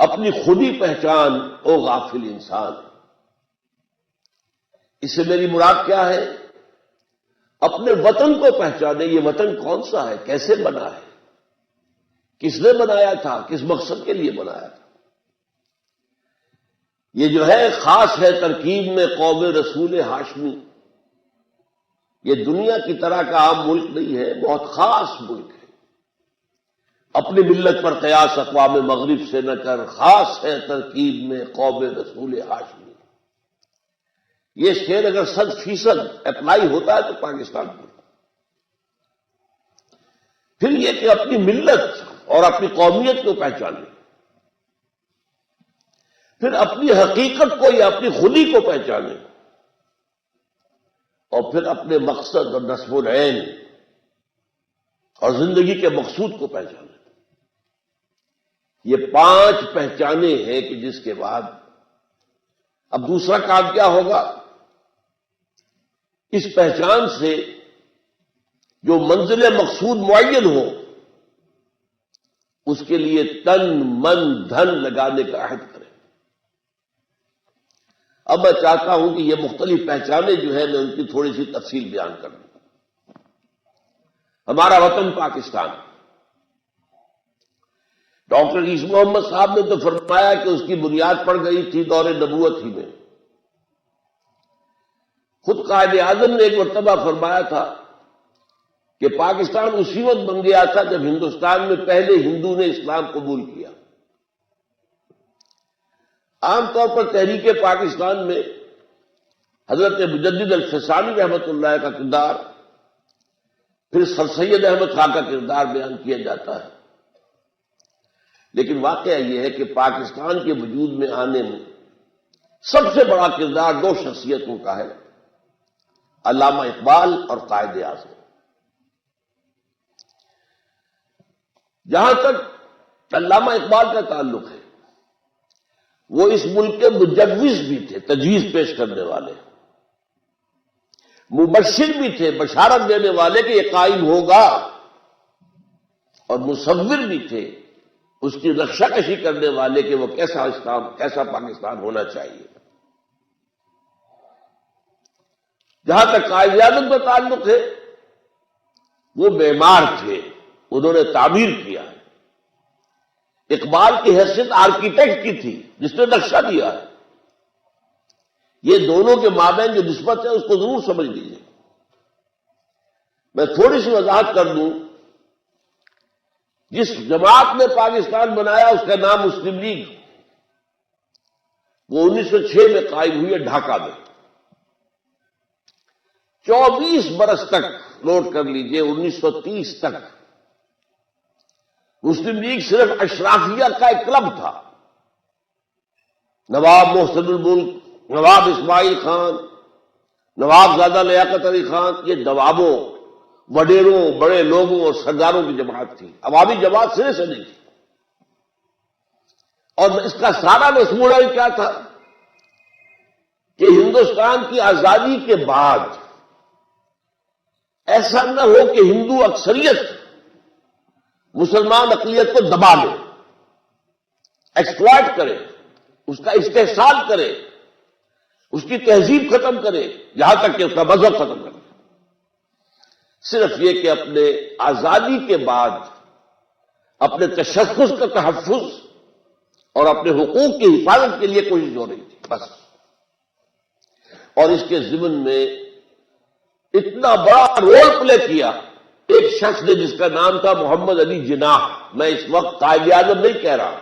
اپنی خودی پہچان او غافل انسان۔ اس سے میری مراد کیا ہے؟ اپنے وطن کو پہچانے، یہ وطن کون سا ہے، کیسے بنا ہے، کس نے بنایا تھا، کس مقصد کے لیے بنایا تھا۔ یہ جو ہے خاص ہے ترکیب میں قوم رسول ہاشمی۔ یہ دنیا کی طرح کا عام ملک نہیں ہے، بہت خاص ملک ہے۔ اپنی ملت پر قیاس اقوام مغرب سے نہ کر، خاص ہے ترکیب میں قوم رسول ہاشمی۔ یہ شعر اگر 100% اپلائی ہوتا ہے تو پاکستان کو، پھر یہ کہ اپنی ملت اور اپنی قومیت کو پہچانے، پھر اپنی حقیقت کو یا اپنی خودی کو پہچانے، اور پھر اپنے مقصد اور نصب العین اور زندگی کے مقصود کو پہچانے۔ یہ 5 پہچانے ہیں کہ جس کے بعد اب دوسرا کام کیا ہوگا؟ اس پہچان سے جو منزل مقصود معین ہو، اس کے لیے تن من دھن لگانے کا عہد کریں۔ اب میں چاہتا ہوں کہ یہ مختلف پہچانے جو ہیں میں ان کی تھوڑی سی تفصیل بیان کر دوں۔ ہمارا وطن پاکستان، ڈاکٹر عیسی محمد صاحب نے تو فرمایا کہ اس کی بنیاد پڑ گئی تھی دور نبوت ہی میں۔ خود قائد اعظم نے ایک مرتبہ فرمایا تھا کہ پاکستان اسی وقت بن گیا تھا جب ہندوستان میں پہلے ہندو نے اسلام قبول کیا۔ عام طور پر تحریک پاکستان میں حضرت مجدد الفسانی رحمۃ اللہ کا کردار، پھر سر سید احمد خان کا کردار بیان کیا جاتا ہے، لیکن واقعہ یہ ہے کہ پاکستان کے وجود میں آنے میں سب سے بڑا کردار 2 شخصیتوں کا ہے، علامہ اقبال اور قائد اعظم۔ جہاں تک علامہ اقبال کا تعلق ہے، وہ اس ملک کے مجوز بھی تھے، تجویز پیش کرنے والے، مبشر بھی تھے، بشارت دینے والے کہ یہ قائم ہوگا، اور مصور بھی تھے، اس کی رکشا کشی کرنے والے کہ وہ کیسا اسلام، کیسا پاکستان ہونا چاہیے۔ جہاں تک قائد اعظم کا تعلق ہے، وہ معمار تھے، انہوں نے تعمیر کیا ہے۔ اقبال کی حیثیت آرکیٹیکٹ کی تھی، جس نے نقشہ دیا ہے۔ یہ دونوں کے مابین جو نسبت ہے اس کو ضرور سمجھ لیجیے۔ میں تھوڑی سی وضاحت کر دوں، جس جماعت نے پاکستان بنایا اس کا نام مسلم لیگ، وہ 1906 میں قائم ہوئی ہے ڈھاکہ میں۔ 24 برس تک، نوٹ کر لیجئے، 1930 تک مسلم لیگ صرف اشرافیہ کا ایک کلب تھا۔ نواب محسن الملک، نواب اسماعیل خان، نواب زادہ لیاقت علی خان، یہ نوابوں، وڈیروں، بڑے لوگوں اور سرداروں کی جماعت تھی، عوامی جماعت سرے سے نہیں تھی۔ اور اس کا سارا مسموڑہ کیا تھا کہ ہندوستان کی آزادی کے بعد ایسا نہ ہو کہ ہندو اکثریت مسلمان اقلیت کو دبا لے، ایکسپلائٹ کرے، اس کا استحصال کرے، اس کی تہذیب ختم کرے، یہاں تک کہ اس کا مذہب ختم کرے۔ صرف یہ کہ اپنے آزادی کے بعد اپنے تشخص کا تحفظ اور اپنے حقوق کی حفاظت کے لیے کوشش ہو رہی تھی، بس۔ اور اس کے ضمن میں اتنا بڑا رول پلے کیا ایک شخص نے جس کا نام تھا محمد علی جناح۔ میں اس وقت قائد اعظم نہیں کہہ رہا،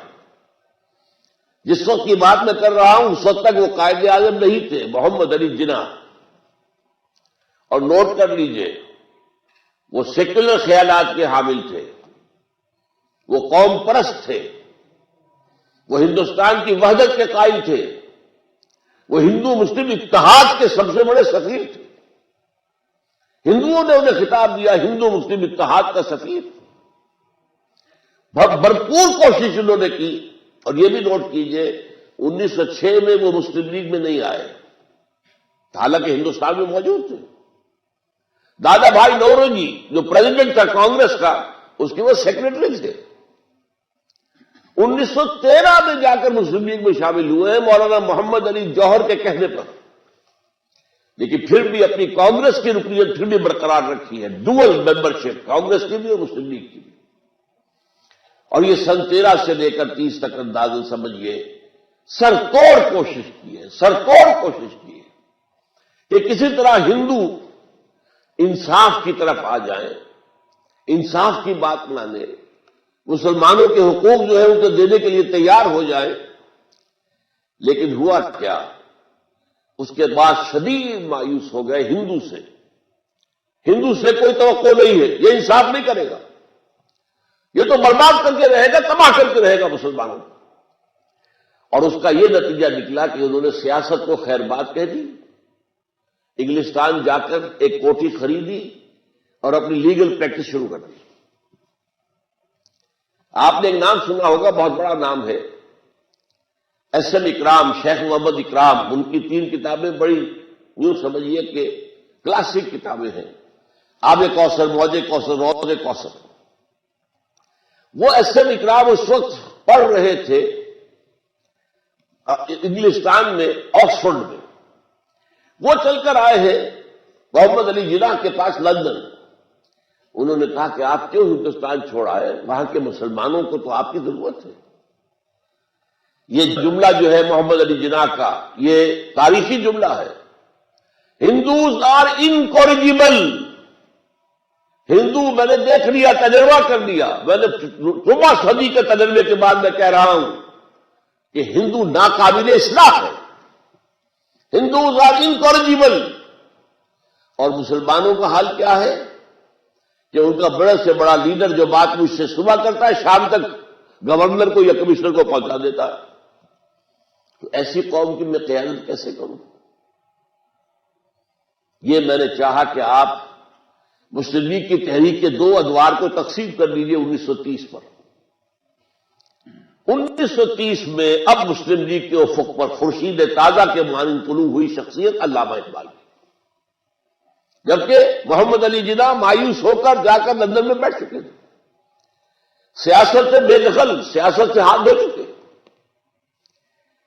جس وقت کی بات میں کر رہا ہوں اس وقت تک وہ قائد اعظم نہیں تھے، محمد علی جناح۔ اور نوٹ کر لیجئے، وہ سیکولر خیالات کے حامل تھے، وہ قوم پرست تھے، وہ ہندوستان کی وحدت کے قائل تھے، وہ ہندو مسلم اتحاد کے سب سے بڑے سفیر تھے۔ ہندوؤں نے انہیں خطاب دیا ہندو مسلم اتحاد کا سفیر۔ بھرپور کوشش انہوں نے کی، اور یہ بھی نوٹ کیجئے 1906 میں وہ مسلم لیگ میں نہیں آئے، حالانکہ ہندوستان میں موجود تھے۔ دادا بھائی نوروجی جو پریزیڈنٹ تھا کانگریس کا، اس کے وہ سیکریٹری تھے، 1913 میں جا کر مسلم لیگ میں شامل ہوئے ہیں مولانا محمد علی جوہر کے کہنے پر، لیکن پھر بھی اپنی کانگریس کی رکنیت پھر بھی برقرار رکھی ہے، ڈوئل ممبرشپ، کانگریس کی بھی اور مسلم لیگ کی بھی۔ اور یہ سن 13 سے لے کر 30 تک اندازہ سمجھیے سرتوڑ کوشش کی ہے، سرتوڑ کوشش کی ہے کہ کسی طرح ہندو انصاف کی طرف آ جائیں، انصاف کی بات مانیں، مسلمانوں کے حقوق جو ہے ان کو دینے کے لیے تیار ہو جائے۔ لیکن ہوا کیا؟ اس کے بعد شدید مایوس ہو گئے ہندو سے۔ ہندو سے کوئی توقع نہیں ہے، یہ انصاف نہیں کرے گا، یہ تو برباد کر کے رہے گا، تباہ کر کے رہے گا مسلمانوں کو۔ اور اس کا یہ نتیجہ نکلا کہ انہوں نے سیاست کو خیر بات کہہ دی، انگلستان جا کر ایک کوٹھی خریدی اور اپنی لیگل پریکٹس شروع کر دی۔ آپ نے ایک نام سنا ہوگا، بہت بڑا نام ہے، ایس ایم اکرام، شیخ محمد اکرام۔ ان کی 3 کتابیں بڑی یوں سمجھیے کہ کلاسک کتابیں ہیں، آب کوثر، موج کوثر، روض کوثر۔ وہ ایس ایم اکرام اس وقت پڑھ رہے تھے انگلستان میں، آکسفورڈ میں۔ وہ چل کر آئے ہیں محمد علی جناح کے پاس لندن۔ انہوں نے کہا کہ آپ کیوں ہندوستان چھوڑ آئے؟ وہاں کے مسلمانوں کو تو آپ کی ضرورت ہے۔ یہ جملہ جو ہے محمد علی جناح کا، یہ تاریخی جملہ ہے، ہندوز آر انکورجیبل۔ ہندو میں نے دیکھ لیا، تجربہ کر لیا، میں نے 4 صدی کے تجربے کے بعد میں کہہ رہا ہوں کہ ہندو ناقابل اصلاح ہے، ہندوز آر انکورجیبل۔ اور مسلمانوں کا حال کیا ہے کہ ان کا بڑے سے بڑا لیڈر جو بات مجھ سے صبح کرتا ہے، شام تک گورنر کو یا کمشنر کو پہنچا دیتا ہے۔ تو ایسی قوم کی میں قیادت کیسے کروں؟ یہ میں نے چاہا کہ آپ مسلم لیگ کی تحریک کے 2 ادوار کو تقسیم کر لیجیے 1930 پر۔ 1930 میں اب مسلم لیگ کے افق پر خورشید تازہ کے مانند طلوع ہوئی شخصیت علامہ اقبال کی، جبکہ محمد علی جناح مایوس ہو کر جا کر لندن میں بیٹھ چکے تھے، سیاست سے بے دخل، سیاست سے ہاتھ دھو چکے۔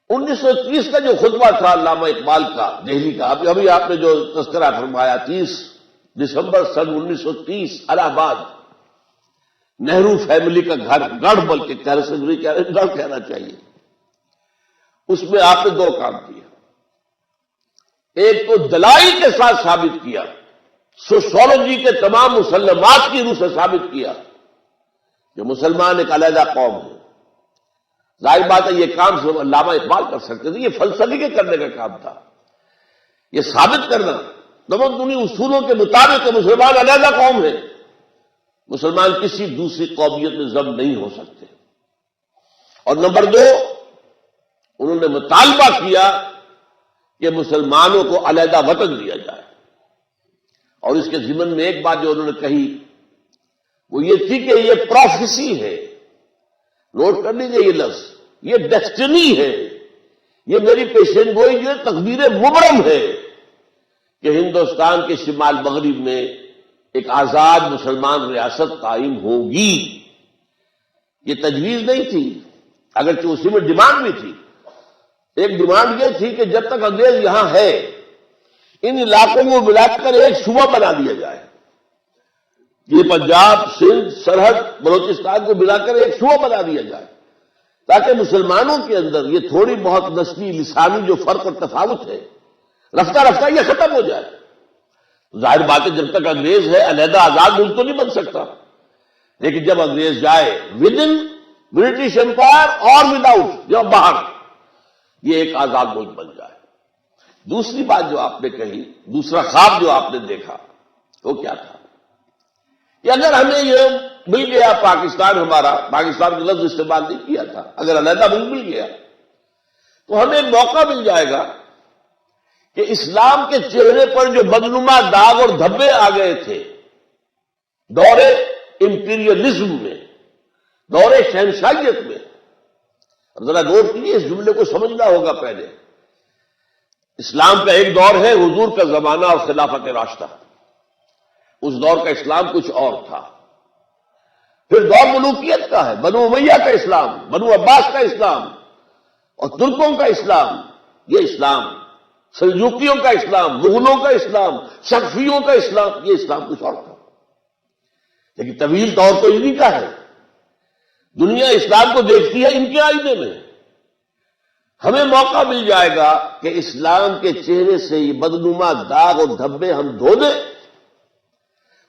1930 کا جو خطبہ تھا علامہ اقبال کا دہلی کا، ابھی آپ نے جو تذکرہ فرمایا، 30 دسمبر سن 1930 الہ آباد، نہرو فیملی کا گڑھ، بلکہ گڑھ کہنا چاہیے۔ اس میں آپ نے 2 کام کیے، ایک تو دلائل کے ساتھ ثابت کیا، سوشولوجی کے تمام مسلمات کی روح سے ثابت کیا کہ مسلمان ایک علیحدہ قوم ہے۔ ظاہر بات ہے یہ کام صرف علامہ اقبال کر سکتے تھے، یہ فلسفی کے کرنے کا کام تھا، یہ ثابت کرنا تمدنی اصولوں کے مطابق کہ مسلمان علیحدہ قوم ہے، مسلمان کسی دوسری قومیت میں ضم نہیں ہو سکتے۔ اور نمبر 2، انہوں نے مطالبہ کیا کہ مسلمانوں کو علیحدہ وطن دیا جائے۔ اور اس کے ضمن میں ایک بات جو انہوں نے کہی وہ یہ تھی کہ یہ پروفیسی ہے، نوٹ کر لیجیے یہ لفظ، یہ ڈیسٹنی ہے، یہ میری پیشین گوئی جو تقدیر مبرم ہے کہ ہندوستان کے شمال مغرب میں ایک آزاد مسلمان ریاست قائم ہوگی۔ یہ تجویز نہیں تھی، اگرچہ اسی میں ڈیمانڈ بھی تھی۔ ایک ڈیمانڈ یہ تھی کہ جب تک انگریز یہاں ہے ان علاقوں کو ملا کر ایک صوبہ بنا دیا جائے، یہ پنجاب، سندھ، سرحد، بلوچستان کو ملا کر ایک صوبہ بنا دیا جائے، تاکہ مسلمانوں کے اندر یہ تھوڑی بہت نسلی لسانی جو فرق اور تفاوت ہے رفتہ رفتہ یہ ختم ہو جائے۔ ظاہر بات ہے جب تک انگریز ہے علیحدہ آزاد ملک تو نہیں بن سکتا، لیکن جب انگریز جائے ود ان برٹش امپائر اور ود آؤٹ، جب باہر، یہ ایک آزاد ملک بن جائے۔ دوسری بات جو آپ نے کہی، دوسرا خواب جو آپ نے دیکھا وہ کیا تھا کہ اگر ہمیں یہ مل گیا پاکستان، ہمارا پاکستان کا لفظ استعمال نہیں کیا تھا، اگر علیحدہ ملک مل گیا تو ہمیں ایک موقع مل جائے گا کہ اسلام کے چہرے پر جو بدنما داغ اور دھبے آ گئے تھے دور امپیریلزم میں، دور شہنشاہیت میں۔ اب ذرا غور کیجیے، اس جملے کو سمجھنا ہوگا پہلے۔ اسلام کا ایک دور ہے حضور کا زمانہ اور خلافت راشدہ، اس دور کا اسلام کچھ اور تھا۔ پھر دور ملوکیت کا ہے، بنو امیہ کا اسلام، بنو عباس کا اسلام اور ترکوں کا اسلام. یہ اسلام سلجوقیوں کا اسلام، مغلوں کا اسلام، صفویوں کا اسلام، یہ اسلام کچھ اور تھا. لیکن طویل دور تو انہی کا ہے. دنیا اسلام کو دیکھتی ہے ان کے آئینے میں. ہمیں موقع مل جائے گا کہ اسلام کے چہرے سے یہ بدنما داغ اور دھبے ہم دھو دیں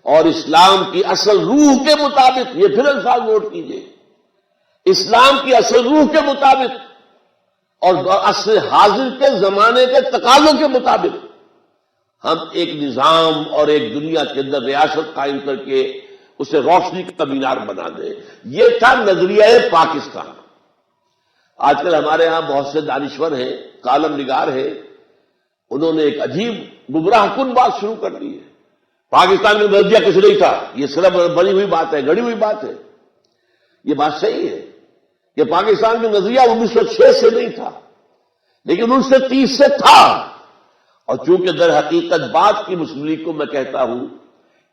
اور اسلام کی اصل روح کے مطابق، یہ پھر الفاظ نوٹ کیجئے، اسلام کی اصل روح کے مطابق اور عصر حاضر کے زمانے کے تقاضوں کے مطابق ہم ایک نظام اور ایک دنیا کے اندر ریاست قائم کر کے اسے روشنی کا مینار بنا دیں. یہ تھا نظریہ پاکستان. آج کل ہمارے ہاں بہت سے دانشور ہیں، کالم نگار ہیں، انہوں نے ایک عجیب گمراہ کن بات شروع کر دی ہے. پاکستان میں نظریہ کچھ نہیں تھا، یہ صرف بنی ہوئی بات ہے، گھڑی ہوئی بات ہے. یہ بات صحیح ہے کہ پاکستان میں نظریہ 1906 سے نہیں تھا، لیکن 1930 سے تھا. اور چونکہ در حقیقت بات کی مسلم لیگ کو میں کہتا ہوں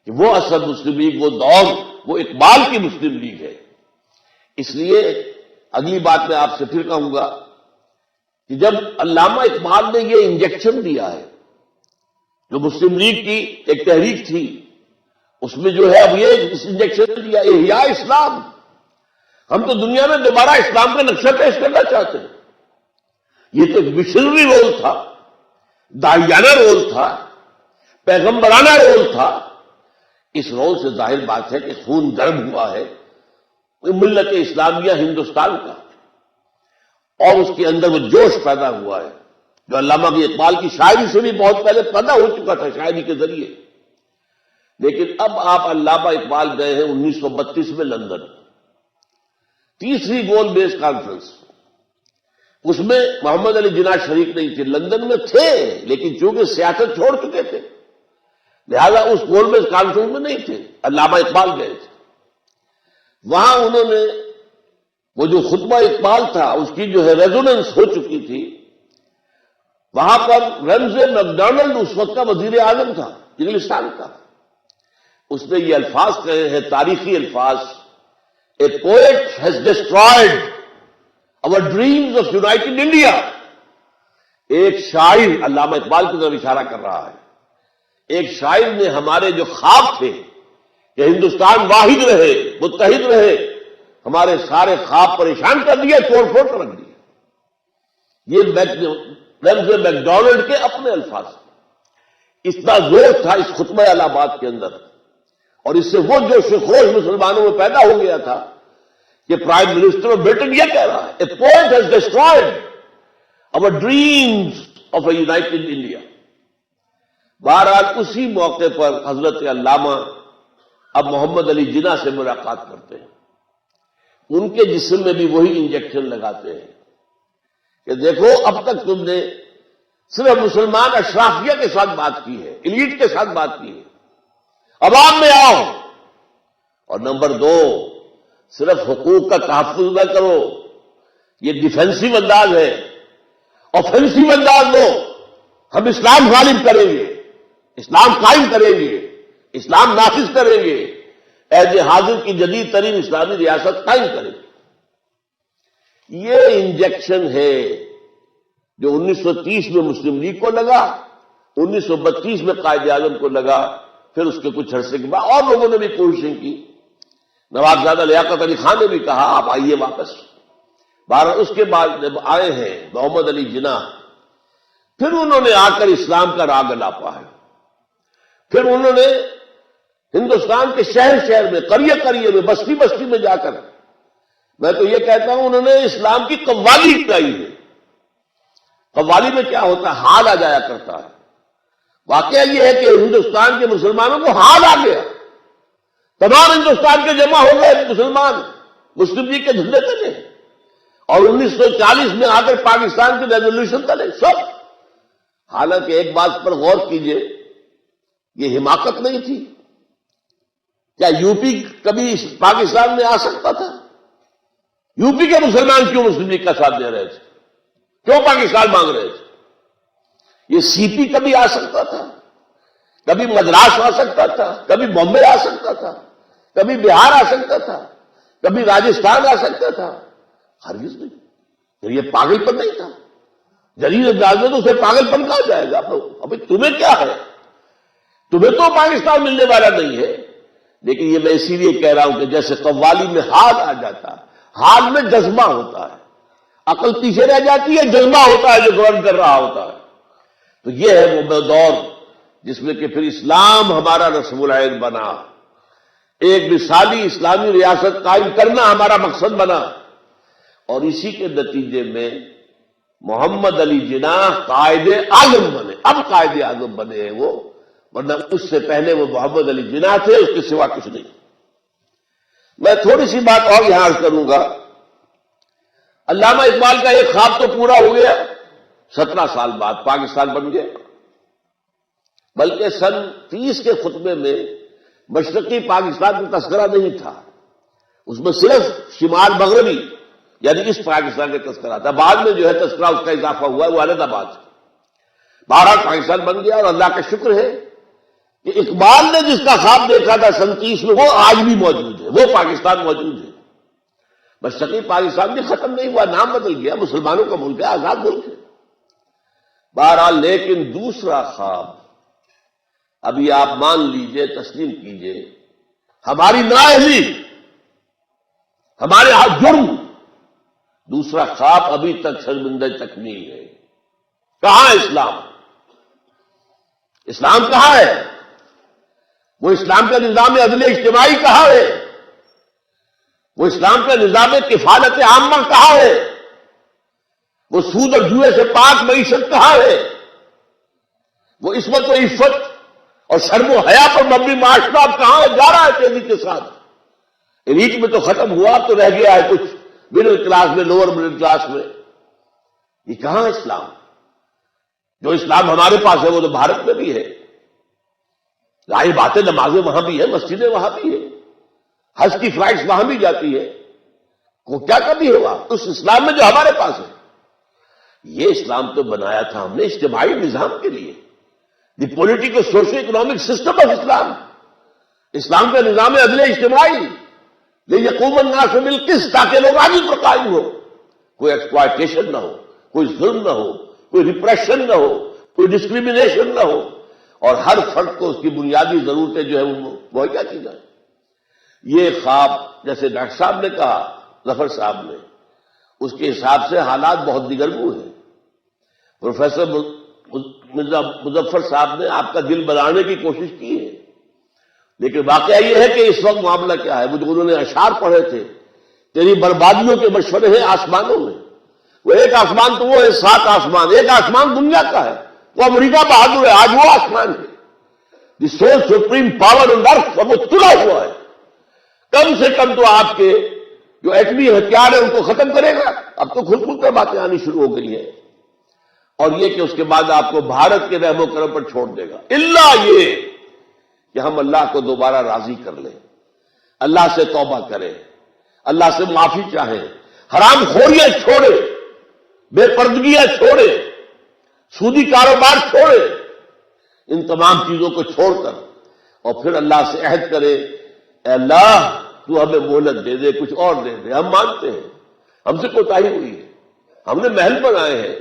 کہ وہ اصل مسلم لیگ، وہ دور، وہ اقبال کی مسلم لیگ ہے. اس لیے اگلی بات میں آپ سے پھر کہوں گا کہ جب علامہ اقبال نے یہ انجیکشن دیا ہے، جو مسلم لیگ کی ایک تحریک تھی، اس میں جو ہے اب یہ انجیکشن دیا احیاء اسلام. ہم تو دنیا میں دوبارہ اسلام کا نقشہ پیش کرنا چاہتے ہیں. یہ تو ایک مشنری رول تھا، داعیانہ رول تھا، پیغمبرانہ رول تھا. اس رول سے ظاہر بات ہے کہ خون گرم ہوا ہے ملت اسلامیہ ہندوستان کا، اور اس کے اندر وہ جوش پیدا ہوا ہے جو علامہ اقبال کی شاعری سے بھی بہت پہلے پیدا ہو چکا تھا، شاعری کے ذریعے. لیکن اب آپ علامہ اقبال گئے ہیں 1932 میں لندن، تیسری گول بیس کانفرنس. اس میں محمد علی جناح شریک نہیں تھے، لندن میں تھے لیکن چونکہ سیاست چھوڑ چکے تھے لہذا اس گول بیس کانفرنس میں نہیں تھے. علامہ اقبال گئے تھے. وہاں انہوں نے وہ جو خطبہ اقبال تھا اس کی جو ہے ریزوننس ہو چکی تھی. وہاں پر رمزے میکڈونلڈ اس وقت کا وزیر اعظم تھا انگلستان کا. اس نے یہ الفاظ کہے ہیں، تاریخی الفاظ، a poet has destroyed our dreams of united India. ایک شاعر، علامہ اقبال کی طرف اشارہ کر رہا ہے، ایک شاعر نے ہمارے جو خواب تھے کہ ہندوستان واحد رہے، متحد رہے، ہمارے سارے خواب پریشان کر دیا، توڑ پھوڑ کر رکھ دیا. یہ رمز میکڈونلڈ کے اپنے الفاظ. اتنا زور تھا اس خطبہ الہ آباد کے اندر، اور اس سے وہ جوش و خروش مسلمانوں میں پیدا ہو گیا تھا کہ پرائم منسٹر آف برٹن یہ کہہ رہا ہے، a poet has destroyed our dreams of a united India. بہرحال اسی موقع پر حضرت علامہ اب محمد علی جناح سے ملاقات کرتے ہیں. ان کے جسم میں بھی وہی انجیکشن لگاتے ہیں کہ دیکھو اب تک تم نے صرف مسلمان اشرافیہ کے ساتھ بات کی ہے، ایلیٹ کے ساتھ بات کی ہے، عوام میں آؤ. اور نمبر 2، صرف حقوق کا تحفظ نہ کرو، یہ ڈیفینسو انداز ہے. آفینسو انداز لو، ہم اسلام غالب کریں گے، اسلام قائم کریں گے، اسلام نافذ کریں گے، عہد حاضر کی جدید ترین اسلامی ریاست قائم کریں گے. یہ انجیکشن ہے جو 1930 میں مسلم لیگ کو لگا، 1932 میں قائد اعظم کو لگا، پھر اس کے کچھ عرصے کے بعد اور لوگوں نے بھی کوششیں کی. نوابزادہ لیاقت علی خان نے بھی کہا آپ آئیے واپس. بہرحال اس کے بعد جب آئے ہیں محمد علی جناح، پھر انہوں نے آ کر اسلام کا راگ الاپا ہے. پھر انہوں نے ہندوستان کے شہر شہر میں، قریہ قریہ میں، بستی بستی میں جا کر، میں تو یہ کہتا ہوں انہوں نے اسلام کی قوالی اٹھائی ہے. قوالی میں کیا ہوتا ہے؟ حال آ جایا کرتا ہے. واقعہ یہ ہے کہ ہندوستان کے مسلمانوں کو حال آ گیا، تمام ہندوستان کے جمع ہو گئے مسلمان مسلم لیگ کے جھنڈے تلے، اور 1940 میں آ کر پاکستان کی ریزولوشن تلے سب. حالانکہ ایک بات پر غور کیجئے، یہ حماقت نہیں تھی. کیا یو پی کبھی پاکستان میں آ سکتا تھا؟ یو پی کے مسلمان کیوں مسلم لیگ کا ساتھ دے رہے تھے؟ کیوں پاکستان مانگ رہے تھے؟ یہ سی پی کبھی آ سکتا تھا، کبھی مدراس آ سکتا تھا، کبھی بامبے آ سکتا تھا، کبھی بہار آ سکتا تھا. کبھی راجستھان آ سکتا تھا، ہرگز نہیں. پھر یہ پاگل پن نہیں تھا. جلیل انداز میں تو اسے پاگل پن کہا جائے گا. ابھی تمہیں کیا ہے؟ تمہیں تو پاکستان ملنے والا نہیں ہے. لیکن یہ میں اسی لیے کہہ رہا ہوں کہ جیسے قوالی میں حال آ جاتا ہے، حال میں جذبہ ہوتا ہے، عقل پیچھے رہ جاتی ہے، جذبہ ہوتا ہے جو گورن کر رہا ہوتا ہے. تو یہ ہے وہ دور جس میں کہ پھر اسلام ہمارا رسم العین بنا، ایک مثالی اسلامی ریاست قائم کرنا ہمارا مقصد بنا. اور اسی کے نتیجے میں محمد علی جناح قائد اعظم بنے. اب قائد اعظم بنے ہیں وہ، ورنہ اس سے پہلے وہ محمد علی جناح تھے، اس کے سوا کچھ نہیں. میں تھوڑی سی بات اور یہاں عرض کروں گا. علامہ اقبال کا ایک خواب تو پورا ہو گیا، 17 سال بعد پاکستان بن گیا. بلکہ سن 30 کے خطبے میں مشرقی پاکستان کا تذکرہ نہیں تھا، اس میں صرف شمال مغربی یعنی اس پاکستان کا تذکرہ تھا. بعد میں جو ہے تذکرہ اس کا اضافہ ہوا ہے، وہ علیحدہ بات ہے. بہرحال پاکستان بن گیا، اور اللہ کا شکر ہے کہ اقبال نے جس کا خواب دیکھا تھا سن 30 میں وہ آج بھی موجود ہے، وہ پاکستان موجود ہے. مشرقی پاکستان بھی ختم نہیں ہوا، نام بدل گیا، مسلمانوں کا ملک ہے، آزاد ملک ہے. بہرحال لیکن دوسرا خواب ابھی آپ مان لیجئے، تسلیم کیجئے، ہماری نااہلی، ہمارے ہاتھ جرم، دوسرا خواب ابھی تک شرمندہ تکمیل ہے. کہاں اسلام؟ اسلام کہاں ہے؟ وہ اسلام کا نظام عدل اجتماعی کہاں ہے؟ وہ اسلام کا نظام کفالت عامہ کہاں ہے؟ وہ سود اور جوئے سے پاک معیشت کہاں ہے؟ وہ عصمت و عفت اور شرم و حیا پر مبنی معاشرہ کہاں ہے؟ جا رہا ہے تیزی کے ساتھ. ایلیٹ میں تو ختم ہوا، تو رہ گیا ہے کچھ مڈل کلاس میں، لوور مڈل کلاس میں. یہ کہاں اسلام؟ جو اسلام ہمارے پاس ہے وہ تو بھارت میں بھی ہے. ظاہر باتیں، نمازیں وہاں بھی ہیں، مسجدیں وہاں بھی ہیں، حج کی فلائٹس وہاں بھی جاتی ہے. وہ کیا کمی ہے وہاں اس اسلام میں جو ہمارے پاس ہے؟ یہ اسلام تو بنایا تھا ہم نے اجتماعی نظام کے لیے، the political social economic system of Islam. اسلام کا نظام عدل اجتماعی، لیقوم الناس بالقسط، تاکہ لوگ عدل پر قائم ہو، کوئی ایکسپلائٹیشن نہ ہو، کوئی ظلم نہ ہو، کوئی ریپریشن نہ ہو، کوئی ڈسکریمنیشن نہ ہو، اور ہر فرد کو اس کی بنیادی ضرورتیں جو ہے وہ مہیا کی جائیں. یہ خواب جیسے ڈاکٹر صاحب نے کہا، ظفر صاحب نے، اس کے حساب سے حالات بہت دیگرگوں ہیں. پروفیسر مرزا مظفر صاحب نے آپ کا دل بنانے کی کوشش کی ہے، لیکن واقعہ یہ ہے کہ اس وقت معاملہ کیا ہے. وہ جو انہوں نے اشعار پڑھے تھے، تیری بربادیوں کے مشورے ہیں آسمانوں میں. وہ ایک آسمان تو وہ ہے، 7 آسمان. ایک آسمان دنیا کا ہے، وہ امریکہ بہادر ہے، آج وہ آسمان ہے. دی سول سپریم پاور آن ارتھ، وہ تلا ہوا ہے. کم سے کم تو آپ کے جو ایٹمی ہتھیار ہیں ان کو ختم کرے گا. اب تو کھل کھل کر باتیں آنی شروع ہو گئی ہیں. اور یہ کہ اس کے بعد آپ کو بھارت کے رحم و کرم پر چھوڑ دے گا، الا یہ کہ ہم اللہ کو دوبارہ راضی کر لیں، اللہ سے توبہ کریں، اللہ سے معافی چاہیں، حرام خوریاں چھوڑے، بے پردگیاں چھوڑے، سودی کاروبار چھوڑے. ان تمام چیزوں کو چھوڑ کر اور پھر اللہ سے عہد کرے، اے اللہ تو ہمیں مہلت دے دے، کچھ اور دے دے. ہم مانتے ہیں ہم سے کوتاہی ہوئی ہے، ہم نے محل بنائے ہیں،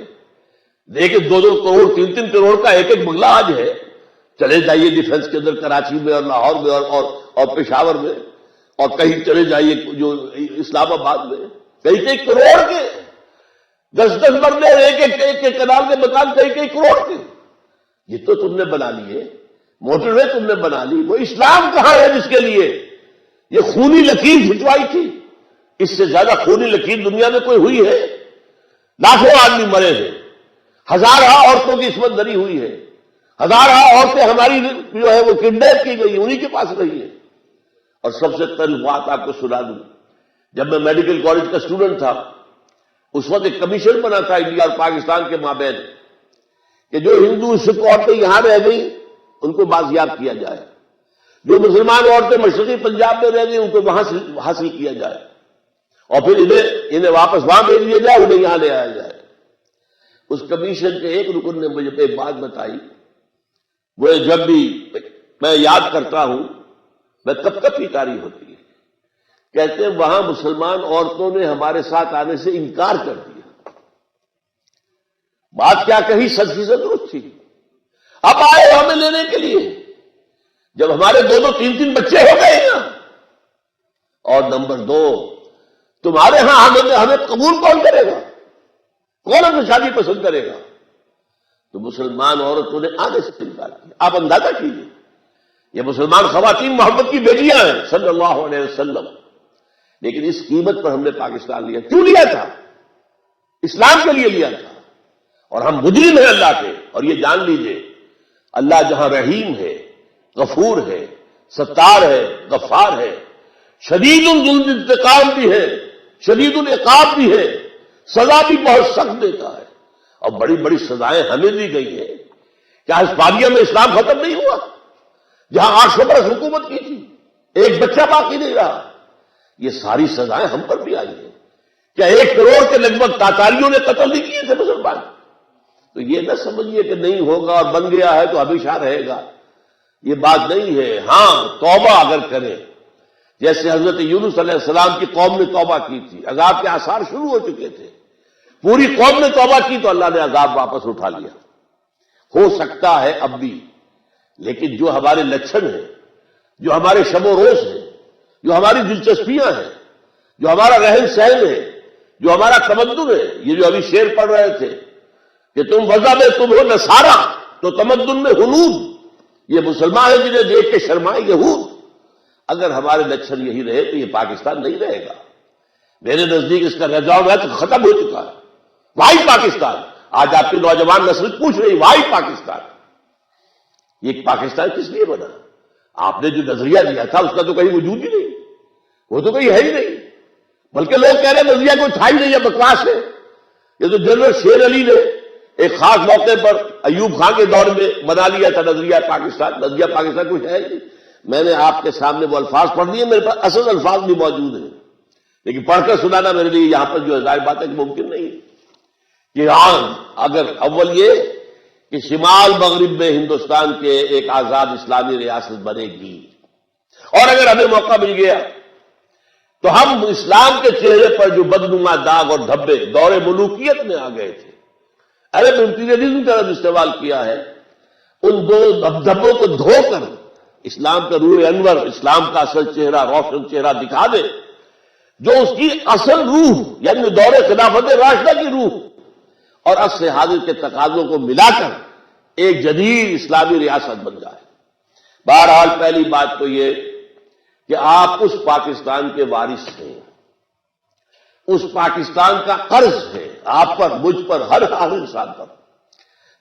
دیکھیں 2-2 کروڑ 3-3 کروڑ کا ایک ایک بنگلہ آج ہے. چلے جائیے ڈیفنس کے اندر، کراچی میں اور لاہور میں اور پشاور میں، اور کہیں چلے جائیے جو اسلام آباد میں، کئی کروڑ کے 10-10 مرلے، ایک کنال کے مکان کئی کروڑ کے. یہ تو تم نے بنا لیے، موٹر وے تم نے بنا لی. وہ اسلام کہاں ہے جس کے لیے یہ خونی لکیر کھنچوائی تھی؟ اس سے زیادہ خونی لکیر دنیا میں کوئی ہوئی ہے؟ لاکھوں آدمی مرے ہیں، ہزارہ عورتوں کی عصمت دری ہوئی ہے، ہزارہ عورتیں ہماری جو ہے وہ کڈنیپ کی گئی، انہی کے پاس رہی ہے. اور سب سے پہلی بات آپ کو سنا دوں، جب میں میڈیکل کالج کا اسٹوڈنٹ تھا، اس وقت ایک کمیشن بنا تھا انڈیا اور پاکستان کے مابین کہ جو ہندو سکھ عورتیں یہاں رہ گئی ان کو بازیاب کیا جائے، جو مسلمان عورتیں مشرقی پنجاب میں رہ گئی ان کو وہاں سے حاصل کیا جائے، اور پھر انہیں واپس وہاں بھیج دیا جائے، انہیں یہاں لے آیا جائے. اس کمیشن کے ایک رکن نے مجھے ایک بات بتائی، وہ جب بھی میں یاد کرتا ہوں میں کب کب کی تاریخ ہوتی ہے. کہتے ہیں وہاں مسلمان عورتوں نے ہمارے ساتھ آنے سے انکار کر دیا. بات کیا کہی 100% درست تھی. اب آئے ہمیں لینے کے لیے جب ہمارے 2-3 بچے ہو گئے نا. اور نمبر 2 تمہارے ہاں ہمیں قبول کون کرے گا؟ کون ہم سے شادی پسند کرے گا؟ تو مسلمان عورتوں نے آنے سے انکار کیا. آپ اندازہ کیجیے یہ مسلمان خواتین محمد کی بیٹیاں ہیں صلی اللہ علیہ وسلم. لیکن اس قیمت پر ہم نے پاکستان لیا. کیوں لیا تھا؟ اسلام کے لیے لیا تھا. اور ہم مجرم ہیں اللہ کے. اور یہ جان لیجئے اللہ جہاں رحیم ہے، غفور ہے، ستار ہے، غفار ہے، شدید الانتقام بھی ہے، شدید العقاب بھی ہے، سزا بھی بہت سخت دیتا ہے. اور بڑی بڑی سزائیں ہمیں دی گئی ہیں. کیا اس پاکستان میں اسلام ختم نہیں ہوا؟ جہاں 800 برس حکومت کی تھی ایک بچہ باقی نہیں رہا. یہ ساری سزائیں ہم پر بھی آئی ہیں. کیا 1 کروڑ کے لگ بھگ تاتاریوں نے قتل نہیں کیے تھے مسلمان؟ تو یہ نہ سمجھیے کہ نہیں ہوگا اور بن گیا ہے تو ہمیشہ رہے گا. یہ بات نہیں ہے. ہاں توبہ اگر کریں جیسے حضرت یونس علیہ السلام کی قوم نے توبہ کی تھی، عذاب کے آثار شروع ہو چکے تھے، پوری قوم نے توبہ کی تو اللہ نے عذاب واپس اٹھا لیا. ہو سکتا ہے اب بھی. لیکن جو ہمارے لچھن ہیں، جو ہمارے شب و روز ہیں، جو ہماری دلچسپیاں ہیں، جو ہمارا رہن سہن ہے، جو ہمارا تمدن ہے، یہ جو ابھی شعر پڑھ رہے تھے کہ تم وضع میں تم ہو نصارا تو تمدن میں ہنود، یہ مسلمان ہیں جنہیں دیکھ کے شرمائے یہود. اگر ہمارے لچھن یہی رہے تو یہ پاکستان نہیں رہے گا. میرے نزدیک اس کا ریزالٹ ہے تو ختم ہو چکا ہے. واحد پاکستان. آج آپ کی نوجوان نسل پوچھ رہی واحد پاکستان. یہ پاکستان کس لیے بنا؟ آپ نے جو نظریہ دیا تھا اس کا تو کہیں وجود ہی نہیں، وہ تو کہیں ہے ہی نہیں. بلکہ لوگ کہہ رہے ہیں نظریہ کوئی تھا ہی نہیں، یہ بکواس ہے. یہ تو جنرل شیر علی نے ایک خاص موقع پر ایوب خان کے دور میں بنا لیا تھا نظریہ پاکستان. نظریہ پاکستان کچھ ہے ہی نہیں. میں نے آپ کے سامنے وہ الفاظ پڑھ دیے، میرے پاس اصل الفاظ بھی موجود ہیں، لیکن پڑھ کر سنانا میرے لیے یہاں پر جو ظاہر بات ہے کہ ممکن نہیں ہے. کہ اگر اول یہ کہ شمال مغرب میں ہندوستان کے ایک آزاد اسلامی ریاست بنے گی، اور اگر ہمیں موقع مل گیا تو ہم اسلام کے چہرے پر جو بدنما داغ اور دھبے دور ملوکیت میں آ گئے تھے، عرب امپیریلزم کا استعمال کیا ہے، ان دو دھبوں کو دھو کر اسلام کا روح انور، اسلام کا اصل چہرہ، روشن چہرہ دکھا دے، جو اس کی اصل روح یعنی دور خلافت راشدہ کی روح اور عصر حاضر کے تقاضوں کو ملا کر ایک جدید اسلامی ریاست بن جائے. بہرحال پہلی بات تو یہ کہ آپ اس پاکستان کے وارث ہیں، اس پاکستان کا قرض ہے آپ پر، مجھ پر، ہر انسان پر.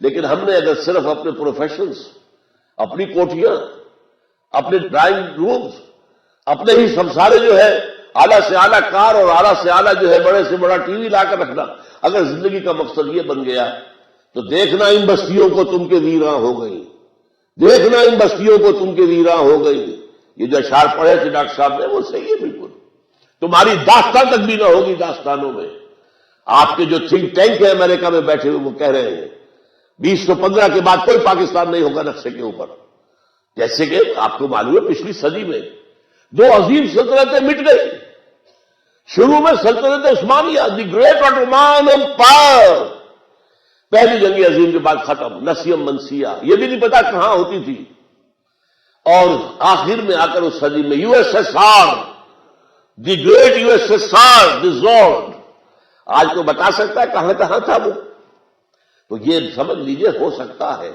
لیکن ہم نے اگر صرف اپنے پروفیشنز، اپنی کوٹھیاں، اپنے ڈرائنگ رومز، اپنے ہی سمسارے جو ہے اعلیٰ سے اعلیٰ کار اور اعلیٰ سے اعلیٰ جو ہے بڑے سے بڑا ٹی وی لا کر رکھنا، اگر زندگی کا مقصد یہ بن گیا تو دیکھنا ان بستیوں کو تم کے ویراں ہو گئی، دیکھنا ان بستیوں کو تم کے ویراں ہو گئی. یہ جو اشعار پڑھے تھے ڈاکٹر صاحب نے وہ صحیح ہے بالکل. تمہاری داستان تک بھی نہ ہوگی داستانوں میں. آپ کے جو تھنک ٹینک ہے امریکہ میں بیٹھے ہوئے وہ کہہ رہے ہیں 2015 کے بعد کوئی پاکستان نہیں ہوگا نقشے کے اوپر. جیسے کہ آپ کو معلوم ہے پچھلی صدی میں 2 عظیم سلطنتیں مٹ گئی. شروع میں سلطنت عثمانیہ، دی گریٹ عثمان امپائر، پہلی جنگ عظیم کے بعد ختم. نسیم منسیہ یہ بھی نہیں پتا کہاں ہوتی تھی. اور آخر میں آ کر اس صدی میں U S S R, the great U S S R dissolved. آج کو بتا سکتا ہے کہاں تھا وہ؟ تو یہ سمجھ لیجئے ہو سکتا ہے،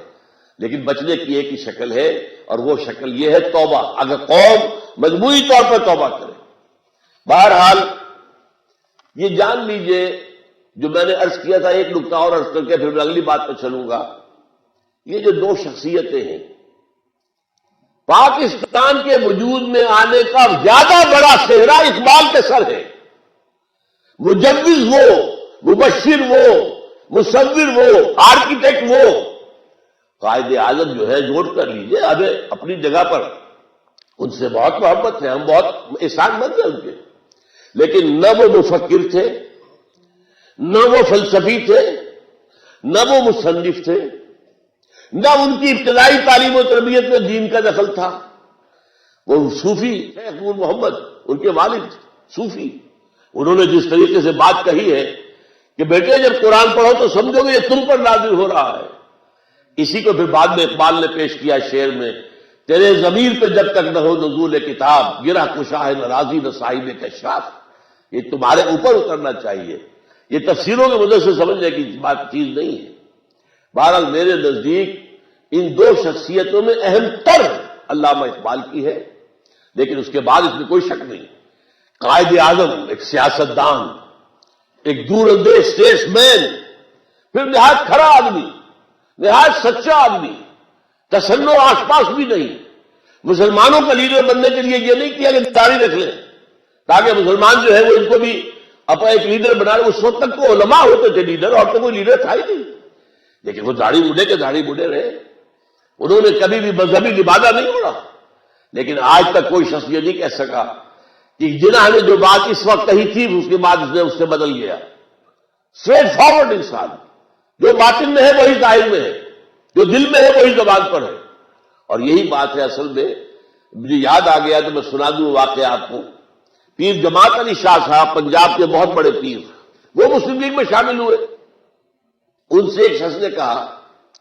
لیکن بچنے کی ایک ہی شکل ہے اور وہ شکل یہ ہے توبہ. اگر قوم مجموعی طور پر توبہ کرے. بہرحال یہ جان لیجئے جو میں نے عرض کیا تھا، ایک نقطہ اور عرض کر کے پھر میں اگلی بات پہ چلوں گا. یہ جو 2 شخصیتیں ہیں، پاکستان کے وجود میں آنے کا زیادہ بڑا صحرا اقبال کے سر ہے. مجوز وہ، مبشر وہ، مصور وہ، آرکیٹیکٹ وہ. قائد اعظم جو ہے نوٹ کر لیجئے، ہمیں اپنی جگہ پر ان سے بہت محبت ہے، ہم بہت احسان مند ہیں ان کے، لیکن نہ وہ مفکر تھے، نہ وہ فلسفی تھے، نہ وہ مصنف تھے، نہ ان کی ابتدائی تعلیم و تربیت میں دین کا دخل تھا. وہ صوفی شیخ نور محمد ان کے والد صوفی، انہوں نے جس طریقے سے بات کہی ہے کہ بیٹے جب قرآن پڑھو تو سمجھو گے یہ تم پر نازل ہو رہا ہے. اسی کو پھر بعد میں اقبال نے پیش کیا شعر میں، تیرے ضمیر پہ جب تک نہ ہو نزول کتاب، گرہ کشا ہے نہ راضی نہ صاحب کشاف. یہ تمہارے اوپر اترنا چاہیے. یہ تفسیروں کے وجہ سے سمجھنے کی بات چیز نہیں ہے. بہرحال میرے نزدیک ان دو شخصیتوں میں اہم تر علامہ اقبال کی ہے، لیکن اس کے بعد اس میں کوئی شک نہیں. قائد اعظم، ایک سیاستدان، ایک دور اندیش اسٹیٹس مین، پھر نہایت کھڑا آدمی، نہایت سچا آدمی، تسنع آس پاس بھی نہیں. مسلمانوں کا لیڈر بننے کے لیے یہ نہیں کیا کہ داڑھی رکھ لیں تاکہ مسلمان جو ہے وہ ان کو بھی اپنا ایک لیڈر بنا لیں. اس وقت تک تو علماء ہوتے تھے لیڈر، اور تو کوئی لیڈر تھا ہی نہیں. لیکن وہ داڑھی بوڑھے کے داڑھی بوڑھے رہے، انہوں نے کبھی بھی مذہبی لبادہ نہیں اوڑھا. لیکن آج تک کوئی شخص یہ نہیں کہہ سکا کہ جناح نے جو بات اس وقت کہی تھی اس کے بعد اس سے بدل گیا. اسٹریٹ فارورڈ انسان، جو باطن میں ہے وہی ظاہر میں ہے، جو دل میں ہے وہی زبان پر ہے. اور یہی بات ہے اصل میں. مجھے یاد آ گیا تو میں سنا دوں واقعہ آپ کو. پیر جماعت علی شاہ صاحب پنجاب کے بہت بڑے پیر، وہ مسلم لیگ میں شامل ہوئے. ان سے ایک شخص نے کہا،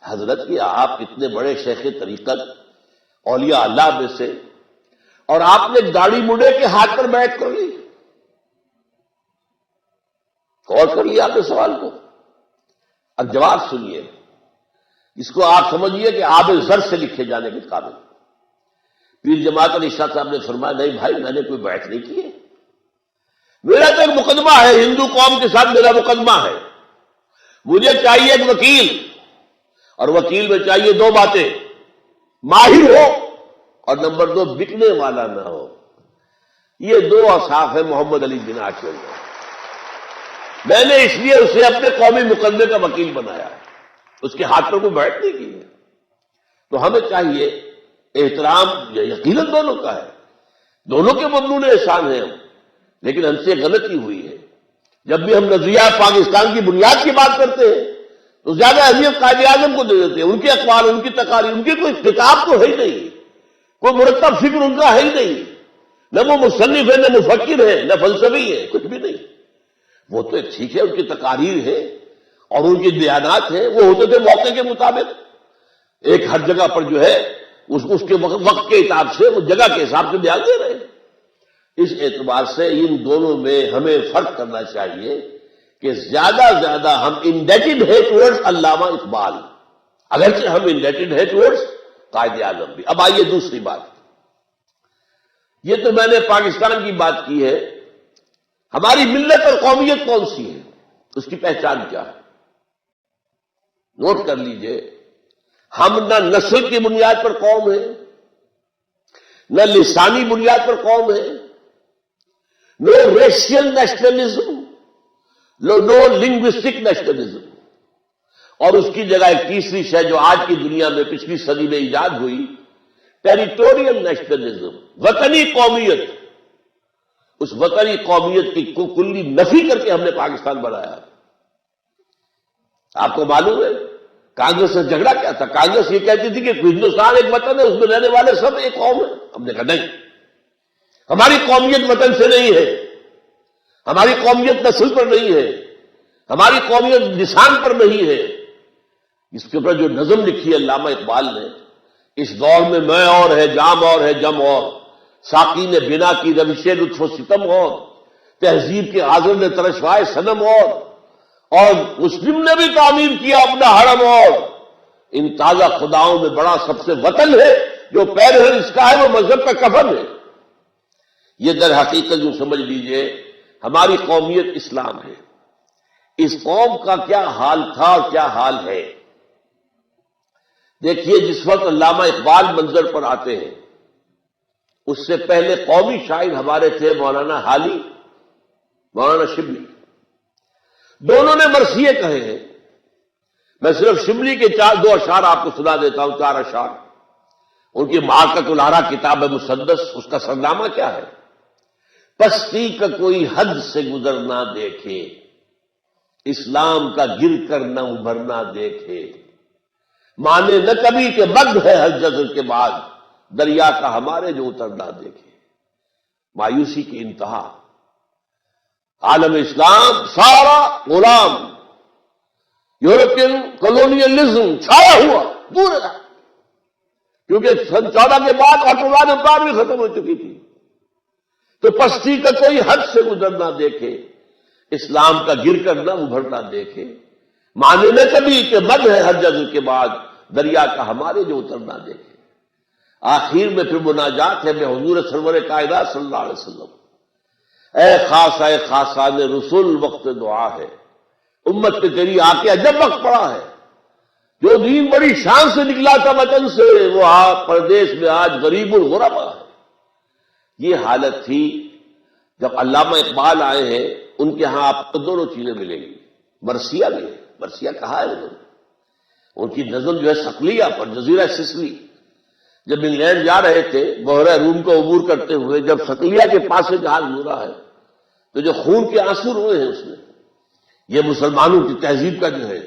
حضرت کہ آپ اتنے بڑے شیخ طریقت، اولیاء اللہ میں سے، اور آپ نے داڑھی مڈے کے ہاتھ پر بیعت کر لی. غور کر لیا آپ نے سوال کو. اب جواب سنیے، اس کو آپ سمجھیے کہ آب زر سے لکھے جانے کے قابل. پیر جماعت علی شاہ صاحب نے فرمایا، نہیں بھائی میں نے کوئی بیعت نہیں کی ہے، میرا تو ایک مقدمہ ہے، ہندو قوم کے ساتھ میرا مقدمہ ہے. مجھے چاہیے ایک وکیل، اور وکیل میں چاہیے دو باتیں، ماہر ہو اور نمبر دو بکنے والا نہ ہو. یہ دو اوصاف ہیں محمد علی جناح کے اندر. میں نے اس لیے اسے اپنے قومی مقدمے کا وکیل بنایا، اس کے ہاتھ پر کوئی بیعت نہیں کی ہے. تو ہمیں چاہیے احترام یقیناً دونوں کا ہے، دونوں کے ممنون احسان ہیں ہم، لیکن ہم سے غلطی ہوئی ہے. جب بھی ہم نظریات پاکستان کی بنیاد کی بات کرتے ہیں تو زیادہ اہمیت قائد اعظم کو دے دیتے ہیں. ان کے اقوال، ان کی تقاریر، ان کی کوئی کتاب تو ہے ہی نہیں، کوئی مرتب فکر ان کا ہے ہی نہیں. نہ وہ مصنف ہے، نہ مفکر ہے، نہ فلسفی ہے، کچھ بھی نہیں. وہ تو ٹھیک ہے ان کی تقاریر ہے اور ان کے بیانات ہیں، وہ ہوتے تھے موقع کے مطابق، ایک ہر جگہ پر جو ہے اس کے وقت کے حساب سے، اس جگہ کے حساب سے بیان دے رہے ہیں. اس اعتبار سے ان دونوں میں ہمیں فرق کرنا چاہیے کہ زیادہ ہم انڈیٹڈ ہے ٹورڈز علامہ اقبال، اگرچہ ہم انڈیٹڈ ہے ٹورڈز قائد اعظم بھی. اب آئیے دوسری بات. یہ تو میں نے پاکستان کی بات کی ہے. ہماری ملت اور قومیت کون سی ہے، اس کی پہچان کیا ہے؟ نوٹ کر لیجئے، ہم نہ نسل کی بنیاد پر قوم ہے، نہ لسانی بنیاد پر قوم ہے، نو ریشیل نیشنلزم، نو لنگوسٹک نیشنلزم. اور اس کی جگہ ایک تیسری شے جو آج کی دنیا میں پچھلی صدی میں ایجاد ہوئی، ٹیریٹوریل نیشنلزم، وطنی قومیت. اس وطنی قومیت کی کلی نفی کر کے ہم نے پاکستان بنایا. آپ کو معلوم ہے کانگریس سے جھگڑا کیا تھا؟ کانگریس یہ کہتی تھی کہ ہندوستان ایک وطن ہے، اس میں رہنے والے سب ایک قوم ہے. ہم نے کہا نہیں، ہماری قومیت وطن سے نہیں ہے، ہماری قومیت نسل پر نہیں ہے، ہماری قومیت لسان پر نہیں ہے. اس کے اوپر جو نظم لکھی ہے علامہ اقبال نے، اس دور میں میں اور ہے، جام اور ہے، جم اور، ساقی نے بنا کی روش لطف و ستم اور، تہذیب کے غازل نے ترشوائے صنم اور مسلم نے بھی تعمیر کیا اپنا حرم اور. ان تازہ خداؤں میں بڑا سب سے وطن ہے، جو پیر ہے اس کا ہے وہ مذہب کا کفن ہے. یہ در حقیقت جو سمجھ لیجئے ہماری قومیت اسلام ہے. اس قوم کا کیا حال تھا اور کیا حال ہے. دیکھیے جس وقت علامہ اقبال منظر پر آتے ہیں، اس سے پہلے قومی شاعر ہمارے تھے مولانا حالی، مولانا شبلی. دونوں نے مرثیے کہے ہیں. میں صرف شبلی کے دو اشعار آپ کو سنا دیتا ہوں، 4 اشعار. ان کی معرکۃ الارا کتاب ہے مسدس، اس کا سرنامہ کیا ہے؟ پستی کا کوئی حد سے گزرنا دیکھے، اسلام کا گر کر نہ ابھرنا دیکھے، مانے نہ کبھی کہ مد ہے ہر جزر کے بعد، دریا کا ہمارے جو اترنا دیکھے. مایوسی کی انتہا. عالم اسلام سارا غلام، یورپین کالونیلزم چھایا ہوا دور رہا، کیونکہ سن 14 کے بعد آٹومان امپائر بھی ختم ہو چکی تھی، تو پستی کا کوئی حد سے گزرنا دیکھے، اسلام کا گر کر نہ ابھرنا دیکھے، معنی نہ کبھی کہ مد ہے ہر جگہ کے بعد دریا کا ہمارے جو اترنا دیکھے۔ آخر میں پھر مناجات ہے میں حضور سرور کائنات صلی اللہ علیہ وسلم، اے خاصان رسول وقت دعا ہے، امت پہ تیری آ کے عجب وقت پڑا ہے، جو دین بڑی شان سے نکلا تھا وطن سے وہ پردیش میں آج غریب الغربا ہے۔ یہ حالت تھی جب علامہ اقبال آئے ہیں، ان کے ہاں آپ کو دونوں چیزیں ملیں گی، مرثیہ بھی ہے، مرثیہ کہا ہے انہوں نے، ان کی نظم جو ہے صقلیہ پر، جزیرہ سسلی، جب انگلینڈ جا رہے تھے بحیرہ روم کو عبور کرتے ہوئے، جب صقلیہ کے پاس سے جہاز گزرا ہے تو جو خون کے آنسو روئے ہیں اس نے، یہ مسلمانوں کی تہذیب کا جو ہے،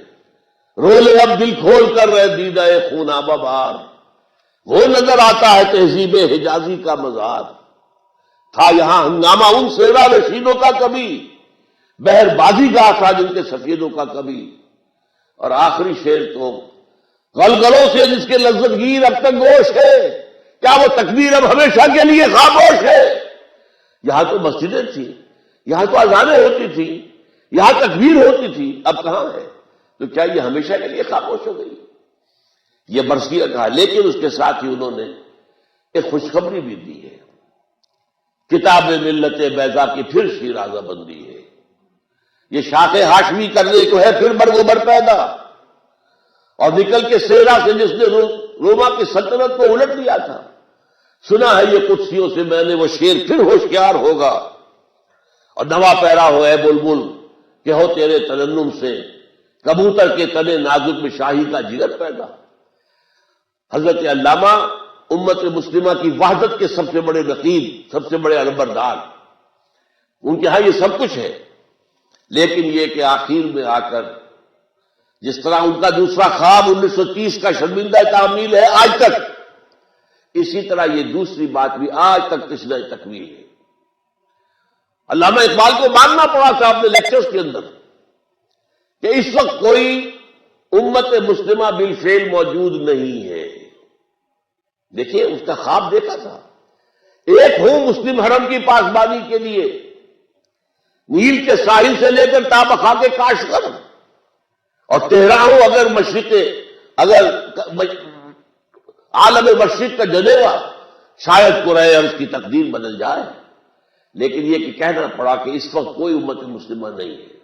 رو لے اب دل کھول کر رہے دیدہ خون آبا بار، وہ نظر آتا ہے تہذیب حجازی کا مزار، تھا یہاں ہنگامہ ان سیرا رشیدوں کا کبھی، بہر بازی گاہ تھا جن کے سفیدوں کا کبھی۔ اور آخری شعر تو غلغلوں سے جس کے لذت گیر اب تک گوش ہے، کیا وہ تکبیر اب ہمیشہ کے لیے خاموش ہے؟ یہاں تو مسجدیں تھی، یہاں تو اذانیں ہوتی تھی، یہاں تکبیر ہوتی تھی، اب کہاں ہے؟ تو کیا یہ ہمیشہ کے لیے خاموش ہو گئی؟ یہ مرثیہ کہا، لیکن اس کے ساتھ ہی انہوں نے ایک خوشخبری بھی دی ہے، کتاب ملت بیضا کی پھر شیرازہ بندی ہے، یہ شاخ ہاشمی کرنے کو ہے پھر برگوبر پیدا، اور نکل کے سیرا سے جس نے روما کی سلطنت کو الٹ دیا تھا، سنا ہے یہ قدسیوں سے میں نے وہ شیر پھر ہوشیار ہوگا، اور نوا پیرا ہو اے بلبل کہ ہو تیرے ترنم سے کبوتر کے تنے نازک میں شاہی کا جگر پیدا۔ حضرت علامہ امت مسلمہ کی وحدت کے سب سے بڑے نقیب، سب سے بڑے علمبردار، ان کے ہاں یہ سب کچھ ہے، لیکن یہ کہ آخر میں آ کر جس طرح ان کا دوسرا خواب 1930 کا شرمندہ تعمیل ہے آج تک، اسی طرح یہ دوسری بات بھی آج تک تشنہ تکمیل ہے۔ علامہ اقبال کو ماننا پڑا تھا اپنے لیکچرز کے اندر کہ اس وقت کوئی امت مسلمہ بالفعل موجود نہیں ہے۔ دیکھیے اس کا خواب دیکھا تھا، ایک ہوں مسلم حرم کی پاسبانی کے لیے، نیل کے ساحل سے لے کر تابخا کے کاشغر، اور تہران ہو اگر مشرق، اگر عالم مشرق کا جنیوا، شاید قرۂ ارض کی تقدیر بدل جائے، لیکن یہ کہ کہنا پڑا کہ اس وقت کوئی امت مسلمہ نہیں ہے۔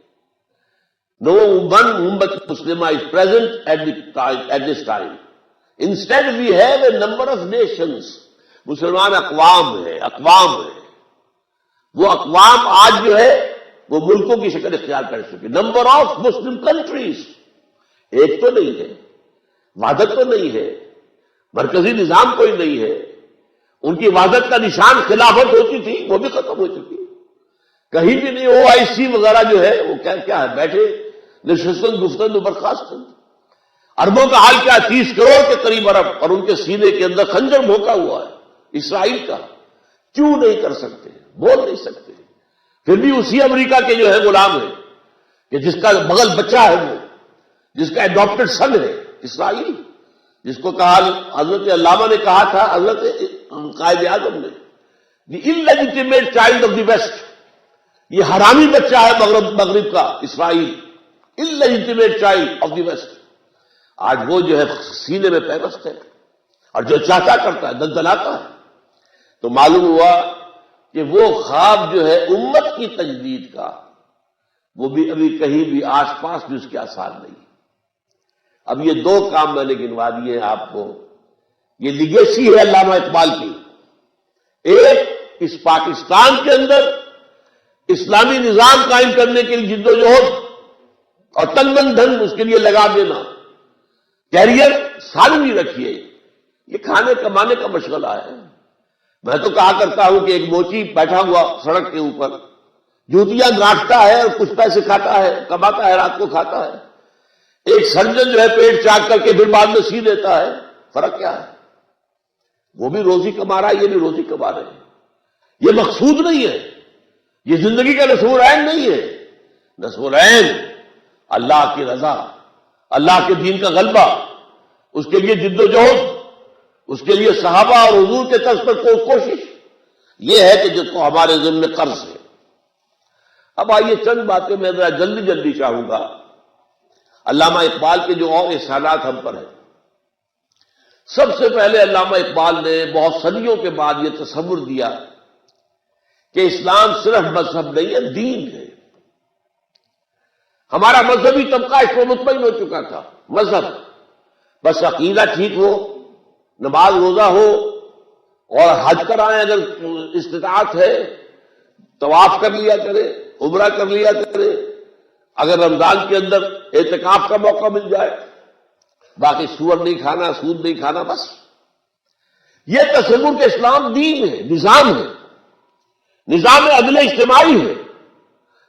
No one امت مسلمہ is present at this time. Instead we have a number of nations. مسلمان اقوام ہے، اقوام ہے، وہ اقوام آج جو ہے وہ ملکوں کی شکل اختیار کر چکے، نمبر آف مسلم کنٹریز، ایک تو نہیں ہے، وحدت تو نہیں ہے، مرکزی نظام کوئی نہیں ہے، ان کی وحدت کا نشان خلافت ہوتی تھی وہ بھی ختم ہو چکی، کہیں بھی نہیں، OIC وغیرہ جو ہے وہ کیا ہے، بیٹھے نشستن گفتن و برخاستن۔ عربوں کا حال کیا، 30 کروڑ کے قریب عرب، اور ان کے سینے کے اندر خنجر بھوکا ہوا ہے اسرائیل کا، کیوں نہیں کر سکتے، بول نہیں سکتے، پھر بھی اسی امریکہ کے جو ہے غلام ہے کہ جس کا بغل بچہ ہے، وہ جس کا اڈاپٹڈ سن ہے اسرائیل، جس کو کہا حضرت علامہ نے کہا تھا، حضرت قائد اعظم نے، دی انلیجیٹیمیٹ چائلڈ آف دی ویسٹ، یہ حرامی بچہ ہے مغرب کا اسرائیل، انلیجیٹیمیٹ چائلڈ آف دی ویسٹ، آج وہ جو ہے سینے میں پیوست ہے اور جو چاہتا کرتا ہے، دلدلاتا ہے۔ تو معلوم ہوا کہ وہ خواب جو ہے امت کی تجدید کا، وہ بھی ابھی کہیں بھی آس پاس بھی اس کے آثار نہیں۔ اب یہ دو کام میں نے گنوا دیے ہیں آپ کو، یہ لیگیسی ہے علامہ اقبال کی، ایک اس پاکستان کے اندر اسلامی نظام قائم کرنے کے لیے جدوجہد اور تن من دھن اس کے لیے لگا دینا، کیریئر سالمی رکھیے، یہ کھانے کمانے کا مشغلہ ہے۔ میں تو کہا کرتا ہوں کہ ایک موچی بیٹھا ہوا سڑک کے اوپر جوتیاں گانٹتا ہے اور کچھ پیسے کھاتا ہے، کماتا ہے، رات کو کھاتا ہے، ایک سرجن جو ہے پیٹ چاک کر کے پھر بعد میں سی دیتا ہے، فرق کیا ہے؟ وہ بھی روزی کما رہا ہے، یہ بھی روزی کما رہے ہیں، یہ مقصود نہیں ہے۔ یہ زندگی کا نصور عین نہیں ہے. نصور عین اللہ کی رضا، اللہ کے دین کا غلبہ، اس کے لیے جد و جہد، اس کے لیے صحابہ اور حضور کے طرز پر کوشش، یہ ہے کہ جس کو ہمارے ذمہ قرض ہے. اب آئیے چند باتیں میں ذرا جلدی چاہوں گا. علامہ اقبال کے جو اور احسانات ہم پر ہیں. سب سے پہلے علامہ اقبال نے بہت صدیوں کے بعد یہ تصور دیا کہ اسلام صرف مذہب نہیں ہے، دین ہے. ہمارا مذہبی طبقہ اس پر مطمئن ہو چکا تھا. مذہب بس عقیدہ ٹھیک ہو، نماز روزہ ہو اور حج کرائیں اگر استطاعت ہے، طواف کر لیا کرے، عمرہ کر لیا کرے، اگر رمضان کے اندر اعتکاف کا موقع مل جائے، باقی سور نہیں کھانا، سود نہیں کھانا. بس یہ تصور کہ اسلام دین ہے، نظام ہے، نظام عدل اجتماعی ہے،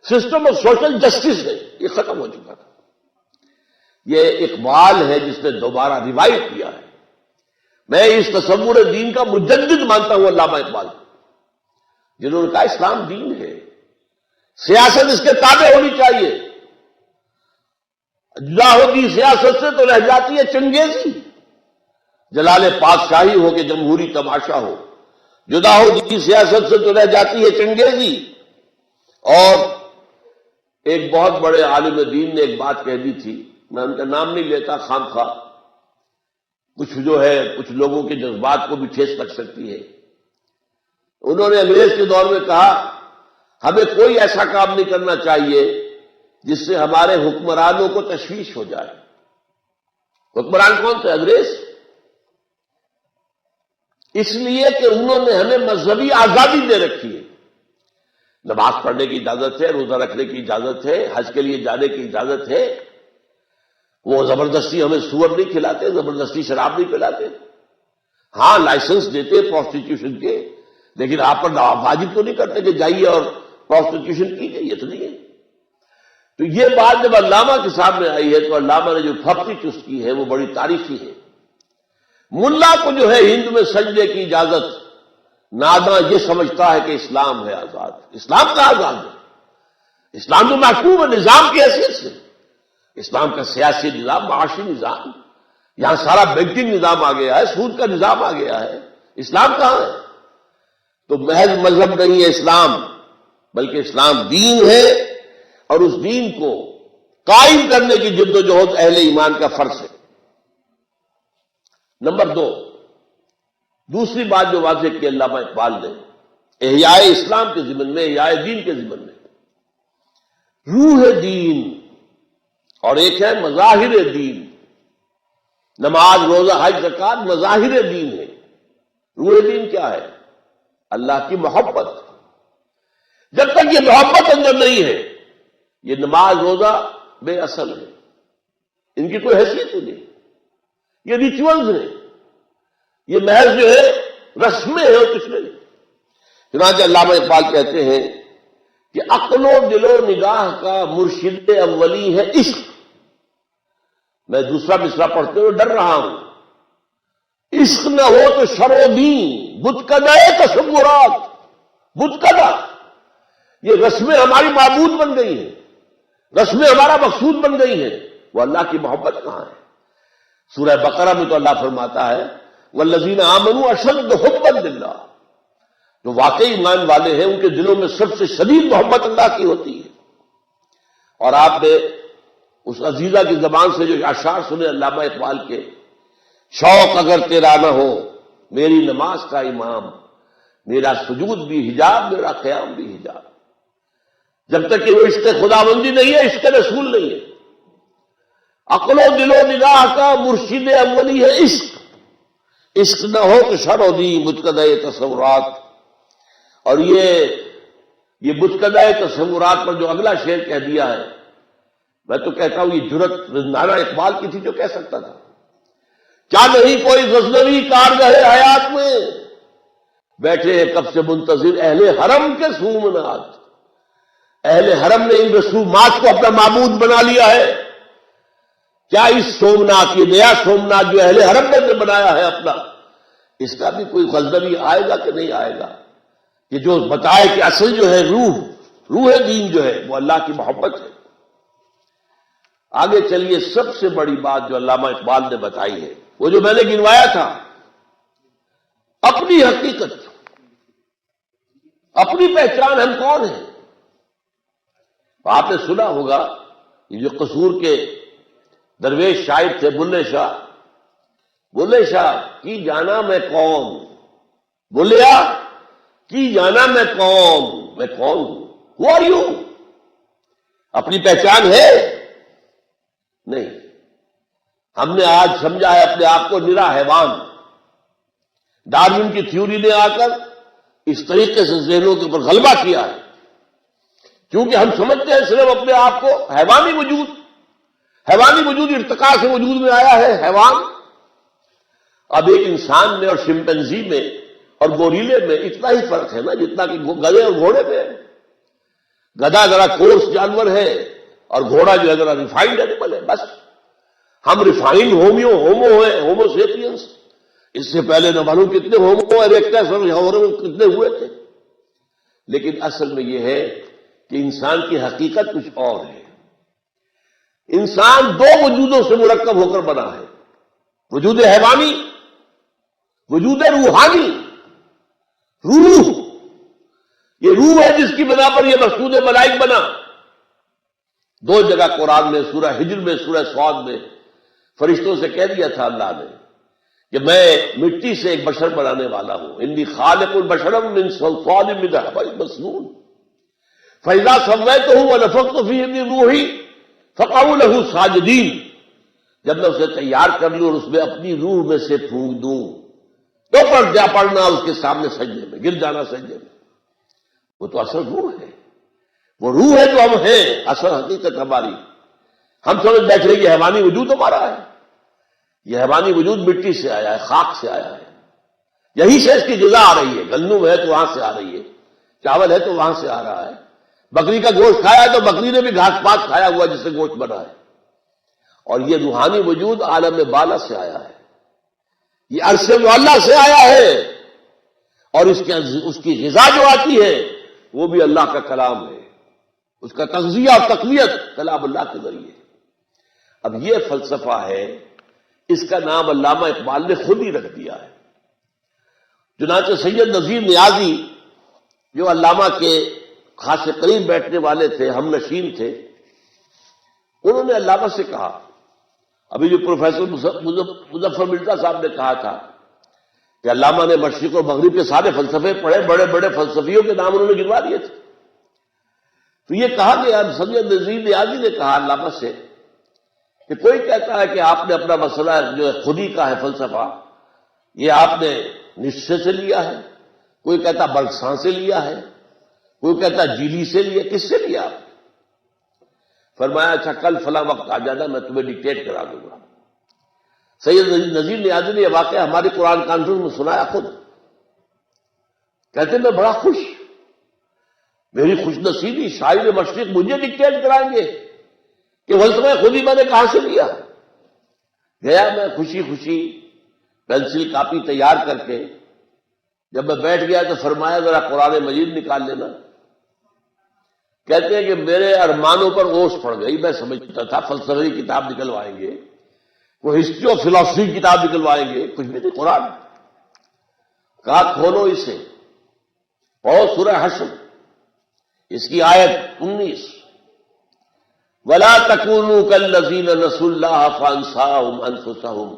سسٹم آف سوشل جسٹس ہے، یہ ختم ہو چکا تھا. یہ اقبال ہے جس نے دوبارہ ریوائو کیا ہے. میں اس تصور دین کا مجدد مانتا ہوں علامہ اقبال، جنہوں نے کہا اسلام دین ہے، سیاست اس کے تابع ہونی چاہیے. جدا ہوگی سیاست سے تو رہ جاتی ہے چنگیزی. جلال پادشاہی ہو کہ جمہوری تماشا ہو، جدا ہوگی سیاست سے تو رہ جاتی ہے چنگیزی. اور ایک بہت بڑے عالم دین نے ایک بات کہہ دی تھی، میں ان کا نام نہیں لیتا خام خواہ، کچھ جو ہے کچھ لوگوں کے جذبات کو بھی ٹھیس لگ سکتی ہے. انہوں نے انگریز کے دور میں کہا ہمیں کوئی ایسا کام نہیں کرنا چاہیے جس سے ہمارے حکمرانوں کو تشویش ہو جائے. حکمران کون تھے؟ انگریز. اس لیے کہ انہوں نے ہمیں مذہبی آزادی دے رکھی ہے. نماز پڑھنے کی اجازت ہے، روزہ رکھنے کی اجازت ہے، حج کے لیے جانے کی اجازت ہے. وہ زبردستی ہمیں سور نہیں کھلاتے، زبردستی شراب نہیں پلاتے. ہاں لائسنس دیتے پروسٹیٹیوشن کے، لیکن آپ پر واجب تو نہیں کرتے کہ جائیے اور پروسٹیٹیوشن کیجیے، یہ تو نہیں ہے. تو یہ بات جب علامہ کے سامنے آئی ہے تو علامہ نے جو پھپتی چست کی ہے وہ بڑی تاریخی ہے. ملا کو جو ہے ہند میں سجدے کی اجازت، ناداں یہ سمجھتا ہے کہ اسلام ہے آزاد. اسلام کا آزاد ہے، اسلام تو محکوم ہے نظام کی حیثیت سے. اسلام کا سیاسی نظام، معاشی نظام، یہاں سارا بینکنگ نظام آ گیا ہے، سود کا نظام آ گیا ہے. اسلام کہاں ہے؟ تو محض مذہب نہیں ہے اسلام، بلکہ اسلام دین ہے، اور اس دین کو قائم کرنے کی جد و جہد اہل ایمان کا فرض ہے. نمبر 2، دوسری بات جو واضح کی علامہ اقبال نے احیاء اسلام کے ضمن میں، احیاء دین کے ضمن میں، روح دین اور ایک ہے مظاہر دین. نماز روزہ حج زکات مظاہر دین ہے. روح دین کیا ہے؟ اللہ کی محبت. جب تک یہ محبت اندر نہیں ہے یہ نماز روزہ بے اصل ہے، ان کی کوئی حیثیت نہیں. یہ ریچولز ہیں، یہ محض جو ہے رسمیں ہیں اور کچھ نہیں. چنانچہ علامہ اقبال کہتے ہیں کہ عقل و دل و نگاہ کا مرشد اولی ہے عشق. میں دوسرا مصرع پڑھتے ہوئے ڈر رہا ہوں. عشق نہ ہو تو شر و دین، بتکدہ تصورات. بتکدہ، یہ رسمیں ہماری معبود بن گئی ہیں، رسمیں ہمارا مقصود بن گئی ہیں. وہ اللہ کی محبت کہاں ہے؟ سورہ بقرہ میں تو اللہ فرماتا ہے والذین آمنوا اشد حبا للہ. جو واقعی ایمان والے ہیں ان کے دلوں میں سب سے شدید محبت اللہ کی ہوتی ہے. اور آپ نے اس عزیزہ کی زبان سے جو اشعار سنے علامہ اقبال کے، شوق اگر تیرا نہ ہو میری نماز کا امام، میرا سجود بھی حجاب، میرا قیام بھی حجاب. جب تک کہ وہ عشق خداوندی نہیں ہے عشق رسول نہیں ہے. عقل و دل و نگاہ کا مرشد اولی ہے عشق. عشق نہ ہو تو شر و دی بتکدہ تصورات. اور یہ بتکدہ تصورات پر جو اگلا شعر کہہ دیا ہے، میں تو کہتا ہوں یہ جرت رندانہ اقبال کی تھی جو کہہ سکتا تھا. کیا نہیں کوئی غزنوی کارگہ حیات میں، بیٹھے ہیں کب سے منتظر اہل حرم کے سومنات. اہل حرم نے ان رسومات کو اپنا معبود بنا لیا ہے. کیا اس سومنات، یہ نیا سومنات جو اہل حرم نے بنایا ہے اپنا، اس کا بھی کوئی غزنوی آئے گا کہ نہیں آئے گا کہ جو بتائے کہ اصل جو ہے روح روح دین جو ہے وہ اللہ کی محبت ہے۔ آگے چلیے، سب سے بڑی بات جو علامہ اقبال نے بتائی ہے وہ جو میں نے گنوایا تھا، اپنی حقیقت، اپنی پہچان، ہم کون ہیں۔ آپ نے سنا ہوگا یہ جو قصور کے درویش شاعر تھے بلے شاہ، بلے شاہ کی جانا میں کون، بولیا کی جانا میں کون ہوں، ہو آر یو، اپنی پہچان ہے نہیں۔ ہم نے آج سمجھا ہے اپنے آپ کو نرا حیوان۔ ڈارون کی تھیوری نے آ کر اس طریقے سے ذہنوں کے اوپر غلبہ کیا ہے، کیونکہ ہم سمجھتے ہیں صرف اپنے آپ کو حیوانی وجود ارتقاء سے وجود میں آیا ہے حیوان۔ اب ایک انسان میں اور شمپینزی میں اور گوریلے میں اتنا ہی فرق ہے نا جتنا کہ گدھے اور گھوڑے میں ہے۔ گدھا ذرا کورس جانور ہے اور گھوڑا جو ہے ذرا ریفائنڈ اینیمل ہے، بس۔ ہم ریفائنڈ ہومو ہیں، ہومو سیپینس۔ اس سے پہلے نہ معلوم کتنے ہومو ایریکٹس اور کتنے ہوئے تھے، لیکن اصل میں یہ ہے کہ انسان کی حقیقت کچھ اور ہے۔ انسان دو وجودوں سے مرکب ہو کر بنا ہے، وجود حیوانی، وجود روحانی۔ روح، یہ روح ہے جس کی بنا پر یہ مقصود ملائک بنا۔ دو جگہ قرآن میں، سورہ ہجر میں، سورہ صاد میں فرشتوں سے کہہ دیا تھا اللہ نے کہ میں مٹی سے ایک بشر بنانے والا ہوں، انی خالق البشر من صلصال من حمأ مسنون فاذا سویتہ ونفخت فیہ من روحی فقعوا لہ ساجدین۔ جب میں اسے تیار کر لوں اور اس میں اپنی روح میں سے پھونک دوں تو پڑنا اس کے سامنے سجدے میں، گر جانا سجدے میں۔ وہ تو اصل روح ہے، وہ روح ہے جو ہم ہیں، اصل حقیقت ہماری۔ ہم سمجھ بیٹھے یہ حیوانی وجود ہمارا ہے، یہ حیوانی وجود مٹی سے آیا ہے، خاک سے آیا ہے، یہی سے اس کی غذا آ رہی ہے۔ گندم ہے تو وہاں سے آ رہی ہے، چاول ہے تو وہاں سے آ رہا ہے، بکری کا گوشت کھایا ہے تو بکری نے بھی گھاس پاس کھایا ہوا جس سے گوشت بنا ہے۔ اور یہ روحانی وجود عالم بالا سے آیا ہے، یہ عرش معلیٰ سے آیا ہے، اور اس کی غذا جو آتی ہے وہ بھی اللہ کا کلام ہے، اس کا تغذیہ اور تقویت کلام اللہ کے ذریعے۔ اب یہ فلسفہ ہے، اس کا نام علامہ اقبال نے خود ہی رکھ دیا ہے۔ چنانچہ سید نذیر نیازی جو علامہ کے خاص قریب بیٹھنے والے تھے، ہم نشین تھے، انہوں نے علامہ سے کہا، ابھی جو پروفیسر مظفر مرزا صاحب نے کہا تھا کہ علامہ نے مشرق اور مغرب کے سارے فلسفے پڑھے، بڑے بڑے فلسفیوں کے نام انہوں نے گنوا دیے تھے، تو یہ کہا کہ سید نذیر نیازی نے کہا علامہ سے کہ کوئی کہتا ہے کہ آپ نے اپنا مسئلہ جو خودی کا ہے فلسفہ، یہ آپ نے نشے سے لیا ہے، کوئی کہتا برگساں سے لیا ہے، کوئی کہتا جیلی سے لیا، کس سے لیا آپ؟ فرمایا اچھا کل فلاں وقت آ جانا، میں تمہیں ڈکٹیٹ کرا دوں گا۔ سید نذیر نیازی نے یہ واقعہ ہماری قرآن کانفرنس میں سنایا خود، کہتے میں بڑا خوش، میری خوش نصیبی، شاعر مشرق مجھے ڈکٹیٹ کرائیں گے کہ فلسفہ خود ہی میں نے کہاں سے لیا۔ گیا میں خوشی خوشی پینسل کاپی تیار کر کے، جب میں بیٹھ گیا تو فرمایا ذرا قرآن مجید نکال لینا۔ کہتے ہیں کہ میرے ارمانوں پر اوس پڑ گئی، میں سمجھتا تھا فلسفے کی کتاب نکلوائیں گے، کوئی ہسٹری آف فلاسفی کی کتاب نکلوائیں گے، کچھ بھی نہیں، قرآن۔ کہا کھولو اسے، پڑھو سورہ حشر، اس کی آیت 19، وَلَا تَكُونُوا كَالَّذِينَ نَسُوا اللَّهَ فَأَنسَاهُمْ أَنفُسَهُمْ،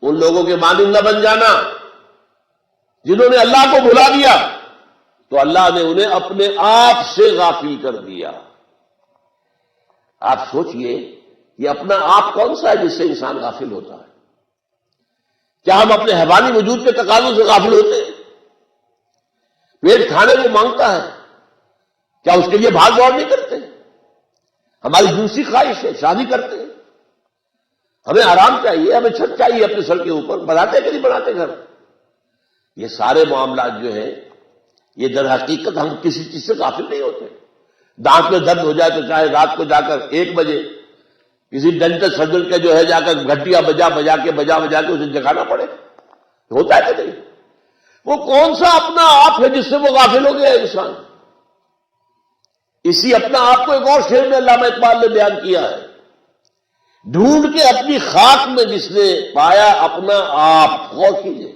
ان لوگوں کے مانند نہ بن جانا جنہوں نے اللہ کو بھلا دیا تو اللہ نے انہیں اپنے آپ سے غافل کر دیا۔ آپ سوچئے یہ اپنا آپ کون سا ہے جس سے انسان غافل ہوتا ہے؟ کیا ہم اپنے حیوانی وجود کے تقاضوں سے غافل ہوتے ہیں؟ پیٹ کھانے کو مانگتا ہے، کیا اس کے لیے بھاگ دوڑ نہیں کرتے؟ ہماری دوسری خواہش ہے، شادی کرتے ہیں، ہمیں آرام چاہیے، ہمیں چھت چاہیے اپنے سر کے اوپر، بناتے کہ نہیں بناتے گھر؟ یہ سارے معاملات جو ہیں یہ در حقیقت ہم کسی چیز سے غافل نہیں ہوتے۔ دانت میں درد ہو جائے تو چاہے رات کو جا کر 1 بجے کسی ڈینٹل سرجن کے جو ہے جا کر گھٹیاں بجا کے اسے جگانا پڑے، ہوتا ہے کہ نہیں؟ وہ کون سا اپنا آپ ہے جس سے وہ غافل ہو گیا انسان؟ اسی اپنا آپ کو ایک اور شعر میں علامہ اقبال نے بیان کیا ہے، ڈھونڈ کے اپنی خاک میں جس نے پایا اپنا آپ. غور کیجیے،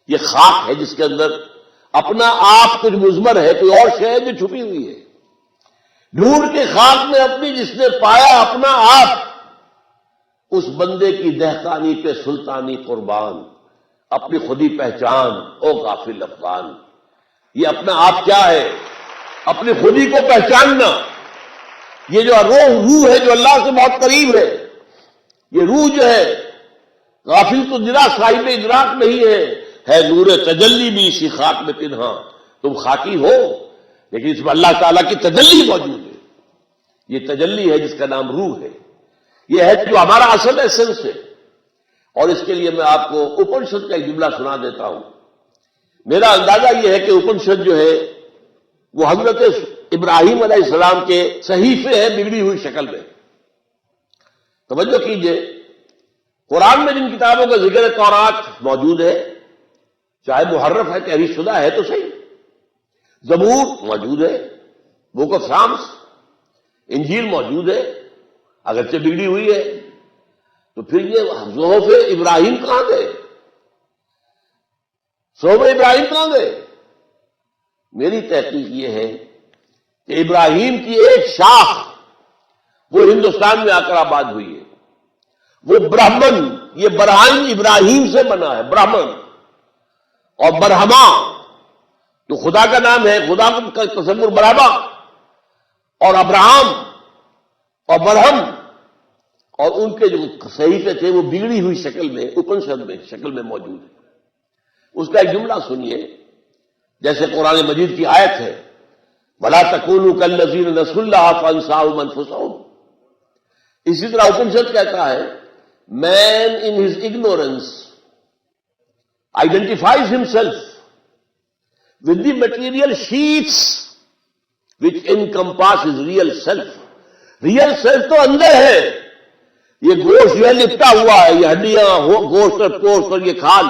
یہ خاک ہے جس کے اندر اپنا آپ کچھ مضمر ہے، کوئی اور شے ہے جو چھپی ہوئی ہے. ڈھونڈ کے خاک میں اپنی جس نے پایا اپنا آپ، اس بندے کی دہقانی پہ سلطانی قربان، اپنی خودی پہچان او غافل افغان. یہ اپنا آپ کیا ہے؟ اپنی خودی کو پہچاننا. یہ جو روح ہے جو اللہ سے بہت قریب ہے، یہ روح جو ہے غافل تو ذرا صاحب ادراک نہیں ہے نور تجلی بھی اسی خاک میں پنہاں. تم خاکی ہو لیکن اس میں اللہ تعالیٰ کی تجلی موجود ہے. یہ تجلی ہے جس کا نام روح ہے. یہ ہے جو ہمارا اصل ایسنس ہے. اور اس کے لیے میں آپ کو اپنشد کا ایک جملہ سنا دیتا ہوں. میرا اندازہ یہ ہے کہ اپنشد جو ہے وہ حضرت ابراہیم علیہ السلام کے صحیفے ہیں بگڑی ہوئی شکل میں. توجہ کیجئے، قرآن میں جن کتابوں کا ذکر تورات موجود ہے، چاہے محرف ہے تحریف شدہ ہے تو صحیح، زبور موجود ہے، بک آف سامس، انجیل موجود ہے اگرچہ بگڑی ہوئی ہے، تو پھر یہ صحف ابراہیم کہاں گئے؟ صحف ابراہیم کہاں گئے؟ میری تحقیق یہ ہے کہ ابراہیم کی ایک شاخ وہ ہندوستان میں آ کر آباد ہوئی ہے. وہ برہمن، یہ برہم ابراہیم سے بنا ہے، برہمن. اور برہما جو خدا کا نام ہے، خدا کا تصور برہما اور ابراہم اور برہم، اور ان کے جو صحیفے تھے وہ بگڑی ہوئی شکل میں اپنشد میں شکل میں موجود ہے. اس کا ایک جملہ سنیے، جیسے قرآن مجید کی آیت ہے وَلَا تَكُونُوا كَالَّذِينَ نَسُوا اللَّهَ فَأَنسَاهُمْ أَنفُسَهُمْ. اسی طرح اپنشد کہتا ہے man in his ignorance identifies himself with the material sheets which encompass his real self. Real self تو اندر ہے، یہ گوشت جو ہے لپٹا ہوا ہے، یہ ہڈیاں، گوشت اور پوست اور یہ کھال،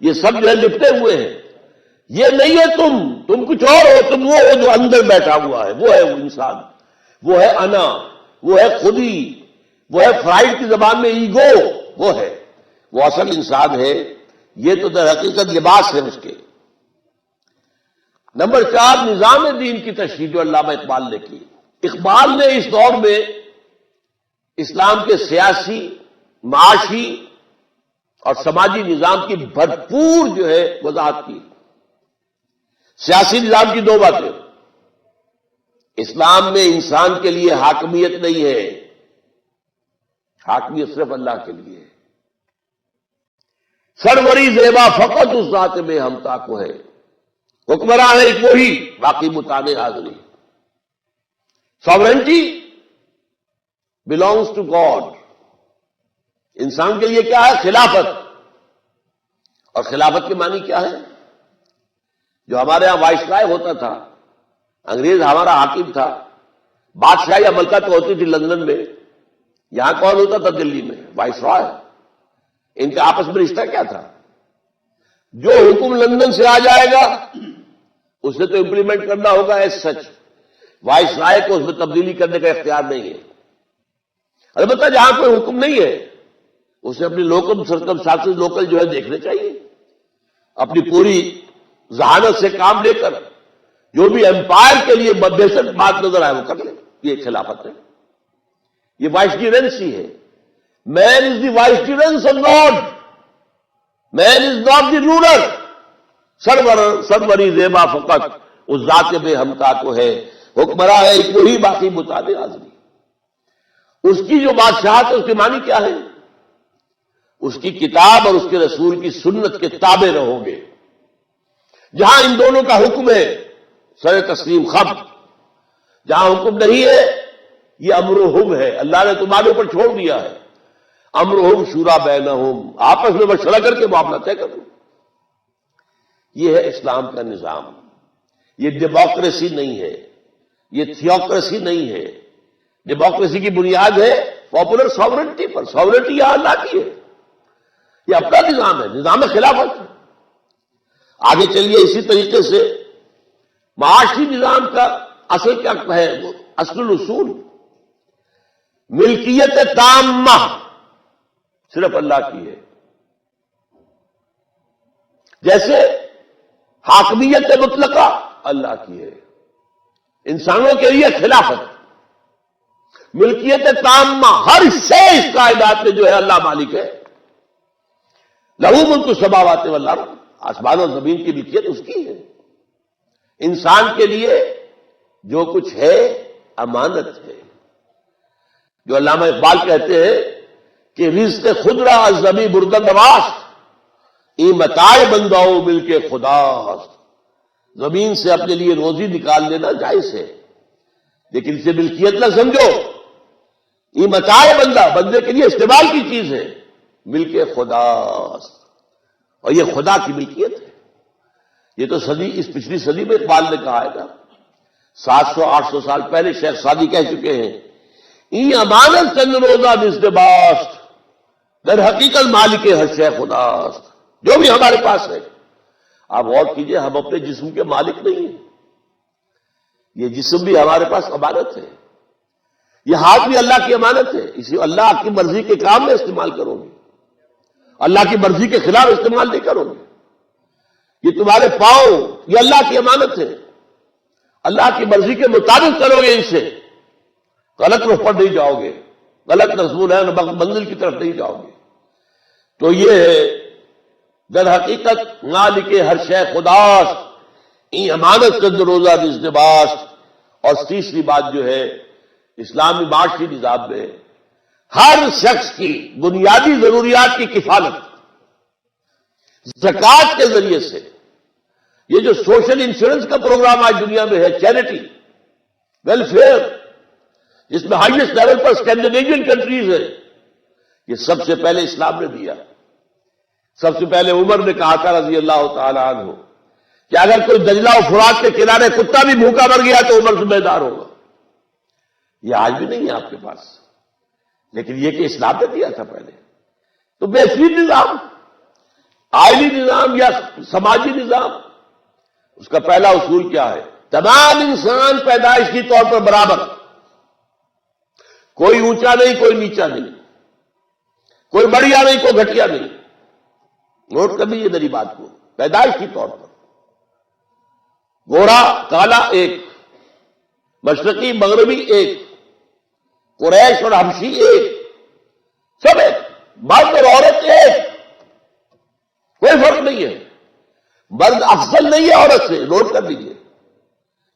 یہ سب جو ہے لپٹے ہوئے ہیں. یہ نہیں ہے تم کچھ اور ہو، تم وہ ہو جو اندر بیٹھا ہوا ہے. وہ ہے وہ انسان، وہ ہے انا، وہ ہے خودی، وہ ہے فرائڈ کی زبان میں ایگو. وہ ہے وہ اصل انسان ہے. یہ تو در حقیقت لباس ہے اس کے. نمبر 4، نظام دین کی تشریح جو علامہ اقبال نے کی. اقبال نے اس دور میں اسلام کے سیاسی، معاشی اور سماجی نظام کی بھرپور جو ہے وضاحت کی. سیاسی نظام کی 2 باتیں. اسلام میں انسان کے لیے حاکمیت نہیں ہے، حاکمیت صرف اللہ کے لیے ہے. سروری زیبا فقط اس ذات میں ہمتا کو ہے، حکمراں ہے ایک وہی باقی متانے حاضری. Sovereignty belongs to God. انسان کے لیے کیا ہے؟ خلافت. اور خلافت کے معنی کیا ہے؟ جو ہمارے ہاں وائسرائے ہوتا تھا، انگریز ہمارا حاکم تھا، بادشاہی مملکہ تو ہوتی تھی لندن میں، یہاں کون ہوتا تھا؟ دلی میں وائسرائے. ان کا آپس میں رشتہ کیا تھا؟ جو حکم لندن سے آ جائے گا اسے تو امپلیمنٹ کرنا ہوگا ایز سچ. وائسرائے کو اس میں تبدیلی کرنے کا اختیار نہیں ہے. البتہ جہاں کوئی حکم نہیں ہے اسے اپنی لوکل سرکمسٹانسز لوکل جو ہے دیکھنے چاہیے، اپنی پوری ذہانت سے کام لے کر جو بھی امپائر کے لیے بہتر بات نظر آئے وہ کر لے. یہ خلافت ہے، یہ وائسریجنسی ہے. Man is the vicegerent of God, man is not the ruler. سروری زیبا فقط اس ذات بے ہمتا کو ہے، حکمراں ہے ایک وہی باقی متعدد آزمی. اس کی جو بادشاہت ہے اس کے معنی کیا ہے؟ اس کی کتاب اور اس کے رسول کی سنت کے تابع رہو گے. جہاں ان دونوں کا حکم ہے سر تسلیم خم، جہاں حکم نہیں ہے یہ امرہم ہے، اللہ نے تمہارے اوپر چھوڑ دیا ہے. امرہم شورا بینہم، آپس میں مشورہ کر کے معاملہ طے کرو. یہ ہے اسلام کا نظام. یہ ڈیموکریسی نہیں ہے، یہ تھیوکریسی نہیں ہے. ڈیموکریسی کی بنیاد ہے پاپولر ساورنٹی پر. ساورنٹی یہ اللہ کی ہے، یہ اپنا نظام ہے، نظام خلافت. آگے چلیے اسی طریقے سے معاشی نظام کا اصل کیا ہے؟ وہ اصل الاصول ملکیت تامہ صرف اللہ کی ہے. جیسے حاکمیت مطلقہ اللہ کی ہے. انسانوں کے لیے خلافت، ملکیت تامہ، ہر شے اس کائنات میں جو ہے اللہ مالک ہے. لہو ملک السماوات والارض، آسمان اور زمین کی ملکیت اس کی ہے. انسان کے لیے جو کچھ ہے امانت ہے. جو علامہ اقبال کہتے ہیں کہ رزق خود را از زمیں بردن نواست، ای متاع بنداؤ مل کے خداست. زمین سے اپنے لیے روزی نکال لینا جائز ہے، لیکن اسے ملکیت نہ سمجھو. یہ متاع بندہ، بندے کے لیے استعمال کی چیز ہے، ملک خداست، اور یہ خدا کی ملکیت ہے. یہ تو اس پچھلی صدی میں اقبال نے کہا ہے نا. 700-800 سال پہلے شیخ سعدی کہہ چکے ہیں، این امانت چند روزہ نزد باست، در حقیقت مالک ہر شے خداست. جو بھی ہمارے پاس ہے، آپ غور کیجئے، ہم اپنے جسم کے مالک نہیں ہیں. یہ جسم بھی ہمارے پاس امانت ہے، یہ ہاتھ بھی اللہ کی امانت ہے. اسی اللہ کی مرضی کے کام میں استعمال کرو گے، اللہ کی مرضی کے خلاف استعمال نہیں کرو گے. یہ تمہارے پاؤں، یہ اللہ کی امانت ہے. اللہ کی مرضی کے مطابق کرو گے، ان سے غلط رخ پر نہیں جاؤ گے، غلط مضمون ہے، منزل کی طرف نہیں جاؤ گے. تو یہ ہے در حقیقت مالک ہر شے خداست، این امانت چند روزہ نزد باست. اور تیسری بات جو ہے، اسلامی معاشی نظام میں ہر شخص کی بنیادی ضروریات کی کفالت زکوٰۃ کے ذریعے سے. یہ جو سوشل انشورنس کا پروگرام آج دنیا میں ہے، چیریٹی ویلفیئر، جس میں ہائیسٹ لیول پر اسکینڈینیوین کنٹریز ہے، یہ سب سے پہلے اسلام نے دیا. سب سے پہلے عمر نے کہا تھا رضی اللہ تعالی عنہ کہ اگر کوئی دجلہ و فرات کے کنارے کتا بھی بھوکا مر گیا تو عمر ذمہ دار ہوگا. یہ آج بھی نہیں ہے آپ کے پاس، لیکن یہ کہ اسلام نے دیا تھا پہلے. تو بہترین نظام، آئلی نظام یا سماجی نظام، اس کا پہلا اصول کیا ہے؟ تمام انسان پیدائشی طور پر برابر، کوئی اونچا نہیں، کوئی نیچا نہیں، کوئی بڑھیا نہیں، کوئی گھٹیا نہیں. نوٹ کر لیجیے میری بات کو. پیدائشی طور پر گورا کالا ایک، مشرقی مغربی ایک، قریش اور حبشی ایک، سب ایک، مرد اور عورت ایک، کوئی فرق نہیں ہے. مرد افضل نہیں ہے عورت سے، نوٹ کر لیجیے.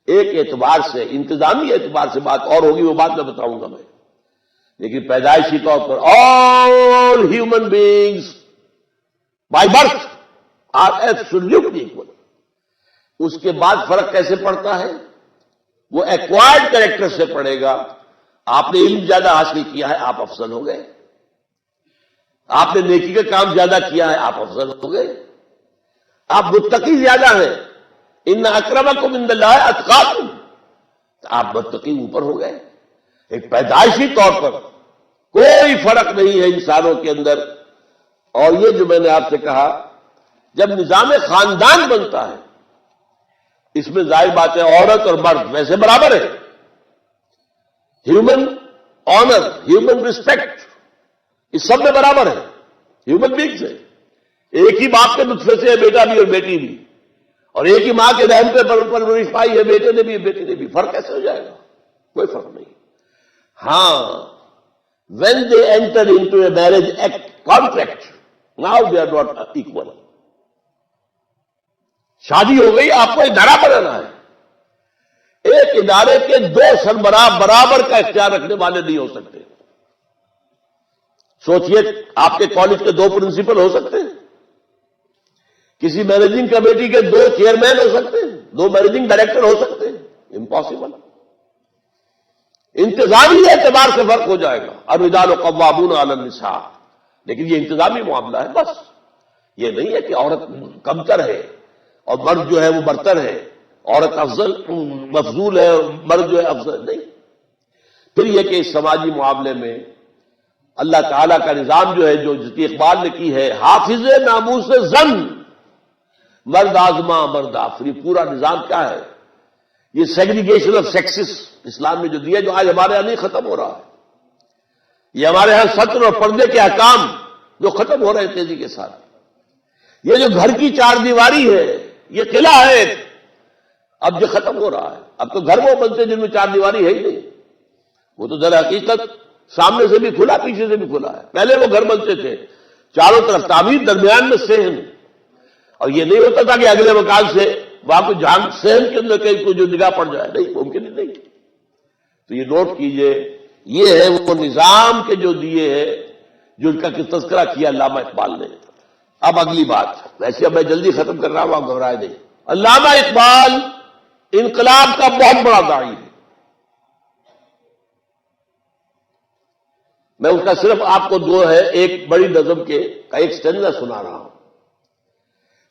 ایک اعتبار سے، انتظامی اعتبار سے بات اور ہوگی، وہ بات میں بتاؤں گا میں. لیکن پیدائشی طور پر all human beings by birth are absolutely equal. اس کے بعد فرق کیسے پڑتا ہے؟ وہ ایکوائرڈ کریکٹر سے پڑے گا. آپ نے علم زیادہ حاصل کیا ہے، آپ افضل ہو گئے. آپ نے نیکی کا کام زیادہ کیا ہے، آپ افضل ہو گئے. آپ متقی زیادہ ہیں، ان اکرمکم عند اللہ اتقاکم، آپ متقی اوپر ہو گئے. ایک پیدائشی طور پر کوئی فرق نہیں ہے انسانوں کے اندر. اور یہ جو میں نے آپ سے کہا، جب نظام خاندان بنتا ہے، اس میں ظاہر بات ہے عورت اور مرد ویسے برابر ہے. ہیومن آنر، ہیومن ریسپیکٹ، اس سب میں برابر ہے. ہیومن بینگز ہے، ایک ہی باپ کے نطفے سے ہے بیٹا بھی اور بیٹی بھی، اور ایک ہی ماں کے رحم پہ پرورش پائی ہے بیٹے نے بھی بیٹی نے بھی. فرق کیسے ہو جائے گا؟ کوئی فرق نہیں. ہاں، when they enter into a marriage act contract, now they are not equal. شادی ہو گئی، آپ کو ادارہ بنانا ہے. ایک ادارے کے دو سربراہ برابر کا اختیار رکھنے والے نہیں ہو سکتے. سوچئے، آپ کے کالج کے دو پرنسپل ہو سکتے ہیں؟ کسی مینیجنگ کمیٹی کے دو چیئرمین ہو سکتے ہیں؟ دو مینیجنگ ڈائریکٹر ہو سکتے ہیں؟ امپاسبل. انتظامی اعتبار سے فرق ہو جائے گا. الرجال قوامون علی النساء، لیکن یہ انتظامی معاملہ ہے بس. یہ نہیں ہے کہ عورت کمتر ہے اور مرد جو ہے وہ برتر ہے، عورت افضل مفضول ہے اور مرد جو ہے افضل نہیں. پھر یہ کہ اس سماجی معاملے میں اللہ تعالیٰ کا نظام جو ہے، جو جس کی اقبال نے کی ہے، حافظ ناموس زن، مرد آزما مرد آفری. پورا نظام کیا ہے؟ یہ سیگریگیشن آف سیکسز اسلام نے جو دیا، جو آج ہمارے یہاں نہیں ختم ہو رہا ہے، یہ ہمارے یہاں سطر اور پردے کے احکام جو ختم ہو رہے ہیں تیزی کے ساتھ، یہ جو گھر کی چار دیواری ہے، یہ قلعہ ہے، اب جو ختم ہو رہا ہے۔ اب تو گھر وہ بنتے ہیں جن میں چار دیواری ہے ہی نہیں، وہ تو در حقیقت سامنے سے بھی کھلا، پیچھے سے بھی کھلا ہے۔ پہلے وہ گھر بنتے تھے چاروں طرف تعمیر، درمیان میں صحن، اور یہ نہیں ہوتا تھا کہ اگلے مکان سے وہاں کو جہاں صحن کے اندر کہیں کوئی جو نگاہ پڑ جائے، نہیں، ممکن ہی نہیں۔ تو یہ نوٹ کیجئے، یہ ہے وہ نظام کے جو دیے ہیں، جو ان کا تذکرہ کیا علامہ اقبال نے۔ اب اگلی بات، ویسے اب میں جلدی ختم کر رہا ہوں، آپ گھبرائے نہیں۔ علامہ اقبال انقلاب کا بہت بڑا داعی ہے۔ میں اس کا صرف آپ کو دو ہے ایک بڑی نظم کے کا ایک سٹینزا سنا رہا ہوں۔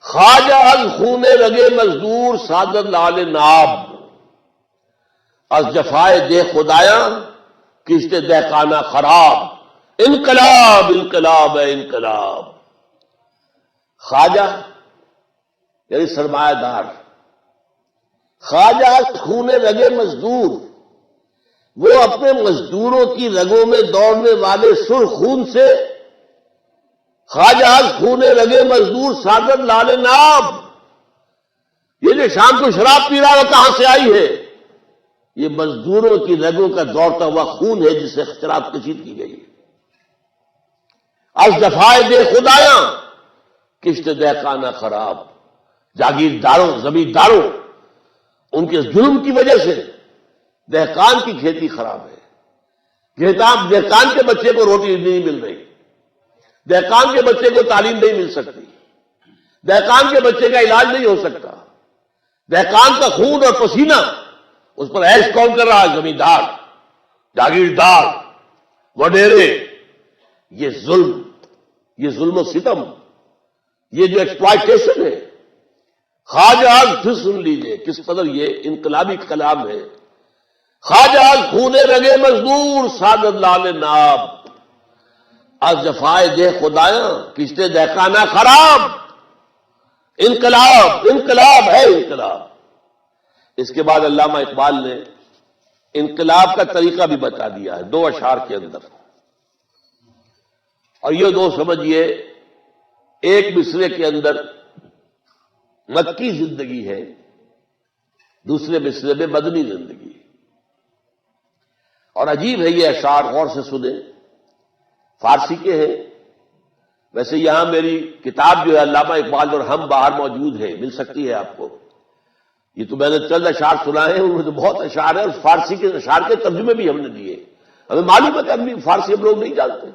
خواجہ از خون رگے مزدور صادر لال ناب، از جفائے دے خدایاں کشت دہقانہ خراب، انقلاب انقلاب ہے انقلاب۔ خواجہ یعنی سرمایہ دار، خواجہ از خون رگے مزدور، وہ اپنے مزدوروں کی رگوں میں دوڑنے والے سرخ خون سے، خواجہ از خون رگے مزدور صادر لال ناب، یہ جو شام کو شراب پی رہا ہے وہ کہاں سے آئی ہے؟ یہ مزدوروں کی رگوں کا دوڑتا ہوا خون ہے جس سے شراب کشید کی گئی ہے۔ از جفائے دے خدایاں کشت دہقانہ خراب، جاگیرداروں، زمینداروں، ان کے ظلم کی وجہ سے دہقان کی کھیتی خراب ہے۔ دہقان کے بچے کو روٹی نہیں مل رہی، دہقان کے بچے کو تعلیم نہیں مل سکتی، دہقان کے بچے کا علاج نہیں ہو سکتا، دہقان کا خون اور پسینہ اس پر عیش کون کر رہا ہے؟ زمیندار، جاگیردار، وڈیرے۔ یہ ظلم و ستم، یہ جو ایکسپلائٹیشن ہے، خواجہ از، پھر سن لیجئے کس قدر یہ انقلابی کلام ہے۔ خواجہ از خون رگے مزدور صادر لال ناب، از جفائے دے خدایاں کشت دہقانہ خراب، انقلاب انقلاب ہے انقلاب۔ اس کے بعد علامہ اقبال نے انقلاب کا طریقہ بھی بتا دیا ہے دو اشعار کے اندر، اور یہ دو سمجھیے، ایک مصرے کے اندر مکی زندگی ہے، دوسرے مصرے میں مدنی زندگی ہے، اور عجیب ہے یہ اشعار، غور سے سنیں، فارسی کے ہیں۔ ویسے یہاں میری کتاب جو ہے علامہ اقبال اور ہم باہر موجود ہے، مل سکتی ہے آپ کو۔ یہ تو میں نے چند اشعار سنائے ہیں، ان میں تو بہت اشعار ہیں، اور فارسی کے اشعار کے ترجمے بھی ہم نے دیے۔ ہمیں معلوم ہے کہ ہم فارسی ہم لوگ نہیں جانتے،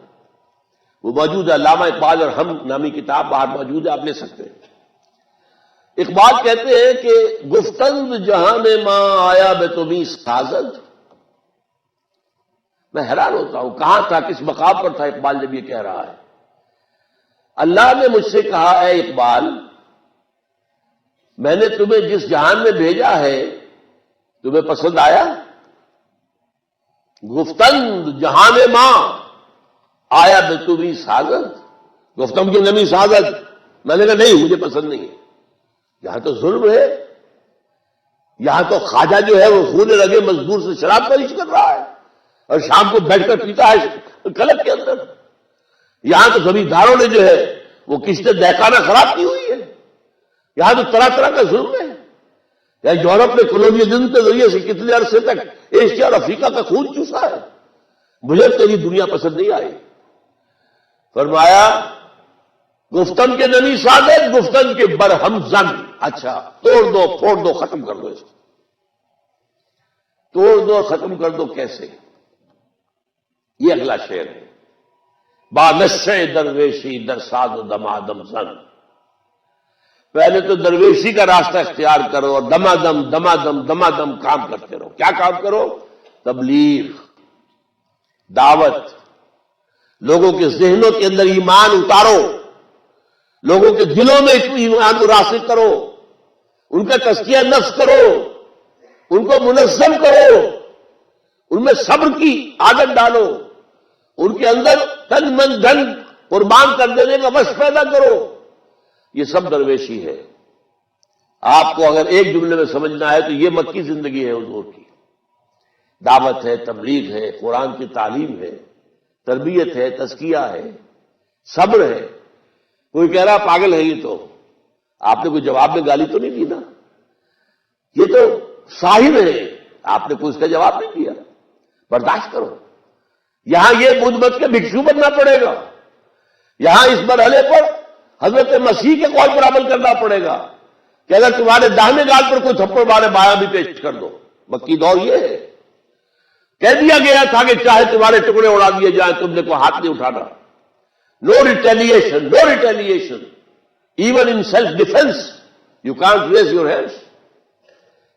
وہ موجود ہے، علامہ اقبال اور ہم نامی کتاب باہر موجود ہے، آپ لے سکتے ہیں۔ اقبال کہتے ہیں کہ گفتند جہان ماں آیا بے تمہیں سازد۔ میں حیران ہوتا ہوں کہاں تھا، کس مقام پر تھا اقبال جب یہ کہہ رہا ہے۔ اللہ نے مجھ سے کہا، اے اقبال، میں نے تمہیں جس جہان میں بھیجا ہے تمہیں پسند آیا؟ گفتند جہان ماں آیا بے تمہیں سازد، گفتم کی نمی سازد، میں نے کہا نہیں، مجھے پسند نہیں ہے۔ یہاں تو ظلم ہے، یہاں تو خواجہ جو ہے وہ خون رگے مزدور سے شراب فروخت کر رہا ہے اور شام کو بیٹھ کر پیتا ہے کلب کے اندر۔ یہاں تو زمینداروں نے جو ہے وہ قسط دہقانہ خراب کی ہوئی ہے، یہاں تو طرح طرح کا ظلم ہے۔ یا یورپ نے کولونیلزم کے ذریعے سے کتنے عرصے تک ایشیا اور افریقہ کا خون چوسا ہے۔ مجھے تیری دنیا پسند نہیں آئی۔ فرمایا گفتن کے نمی سادت، گفتن کے برہم زن۔ اچھا، توڑ دو، پھوڑ دو، ختم کر دو اس کو، توڑ دو، ختم کر دو۔ کیسے؟ یہ اگلا شعر ہے، با نشے درویشی در ساد و دمادم زن۔ پہلے تو درویشی کا راستہ اختیار کرو اور دمادم دمادم دمادم کام کرتے رہو۔ کیا کام کرو؟ تبلیغ، دعوت، لوگوں کے ذہنوں کے اندر ایمان اتارو، لوگوں کے دلوں میں ایمان کو راسخ کرو، ان کا تزکیہ نفس کرو، ان کو منظم کرو، ان میں صبر کی عادت ڈالو، ان کے اندر تن من دھن قربان کر دینے کا وش پیدا کرو۔ یہ سب درویشی ہے۔ آپ کو اگر ایک جملے میں سمجھنا ہے تو یہ مکی زندگی ہے حضور کی. دعوت ہے، تبلیغ ہے، قرآن کی تعلیم ہے، تربیت ہے، تزکیہ ہے، صبر ہے. کوئی کہہ رہا پاگل ہے یہ تو، آپ نے کوئی جواب میں گالی تو نہیں دی نا، یہ تو ساحر ہے، آپ نے کوئی اس کا جواب نہیں دیا. برداشت کرو. یہاں یہ بدھ مت کے بھکشو بننا پڑے گا. یہاں اس مرحلے پر حضرت مسیح کے قول پر عمل کرنا پڑے گا کہ اگر تمہارے داہنے گال پر کوئی تھپڑ مارے بایاں بھی پیش کر دو. مکی دور یہ ہے. کہہ دیا گیا تھا کہ چاہے تمہارے ٹکڑے اڑا دیے جائیں تم نے کوئی ہاتھ نہیں اٹھانا. No retaliation, no retaliation even in self defence you can't raise your hands.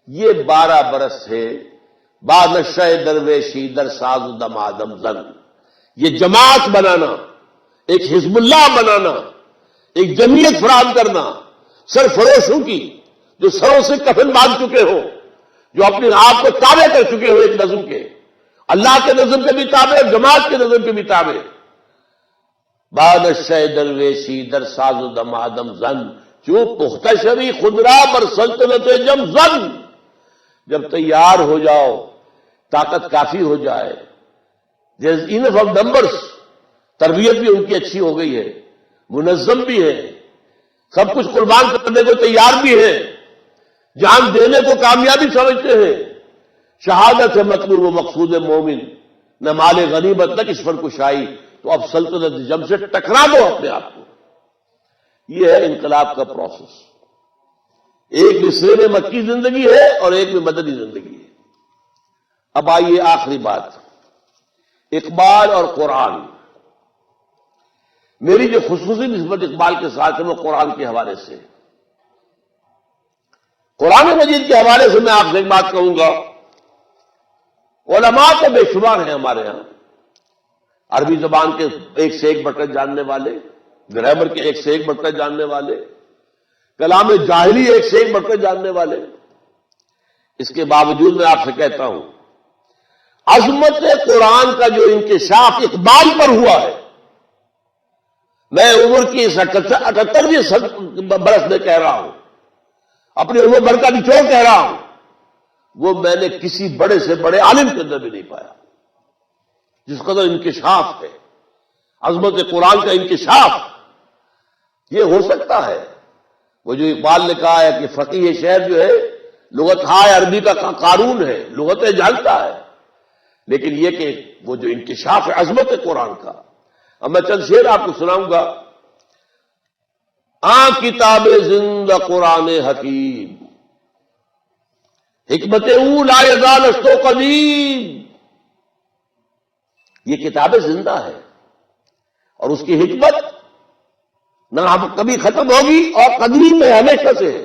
یہ 12 برس ہے با نشہ درویشی در ساز دم آدم زن. یہ جماعت بنانا، ایک حزب اللہ بنانا، ایک جمعیت فراہم کرنا سرفروشوں کی جو سروں سے کفن باندھ چکے ہو، جو اپنے آپ کو تابع کر چکے ہو ایک نظم کے، اللہ کے نظم کے بھی تابع، جماعت کے نظم کے بھی تابع. بادشاہ درویشی در ساز و دم آدم زن جو پختہ شری خدرا بر سلطنت جم زن. جب تیار ہو جاؤ، طاقت کافی ہو جائے، there is enough of numbers، تربیت بھی ان کی اچھی ہو گئی ہے، منظم بھی ہے، سب کچھ قربان کرنے کو تیار بھی ہے، جان دینے کو کامیابی سمجھتے ہیں. شہادت ہے مطلوب و مقصود مومن، نہ مال غنیمت نہ کشور کشائی. تو اب سلطنت جم سے ٹکرا دو اپنے آپ کو. یہ ہے انقلاب کا پروسیس. ایک مصرے میں مکی زندگی ہے اور ایک میں مدنی زندگی ہے. اب آئیے آخری بات، اقبال اور قرآن. میری جو خصوصی نسبت اقبال کے ساتھ ہے وہ قرآن کے حوالے سے. قرآن مجید کے حوالے سے میں آپ سے ایک بات کہوں گا. علماء تو بے شمار ہیں ہمارے ہاں، عربی زبان کے ایک سے ایک بٹر جاننے والے، گرامر کے ایک سے ایک بٹر جاننے والے، کلام جاہلی ایک سے ایک بٹر جاننے والے. اس کے باوجود میں آپ سے کہتا ہوں عظمت قرآن کا جو انکشاف اقبال پر ہوا ہے، میں عمر کی 78ویں برس میں کہہ رہا ہوں، اپنی عمر بھر کا نچوڑ کہہ رہا ہوں، وہ میں نے کسی بڑے سے بڑے عالم کے اندر بھی نہیں پایا. جس قدر انکشاف ہے، عظمت قرآن کا انکشاف، یہ ہو سکتا ہے. وہ جو اقبال نے کہا ہے کہ فقیہ شہر جو ہے لغت ہائے عربی کا قارون ہے، لغتیں جانتا ہے، لیکن یہ کہ وہ جو انکشاف ہے عظمت قرآن کا. اب میں چند شعر آپ کو سناؤں گا. کتاب زندہ قرآن حکیم، حکمت او لا یزال اشت و قدیم. یہ کتاب زندہ ہے اور اس کی حکمت نہ کبھی ختم ہوگی اور قدیم میں ہمیشہ سے ہے.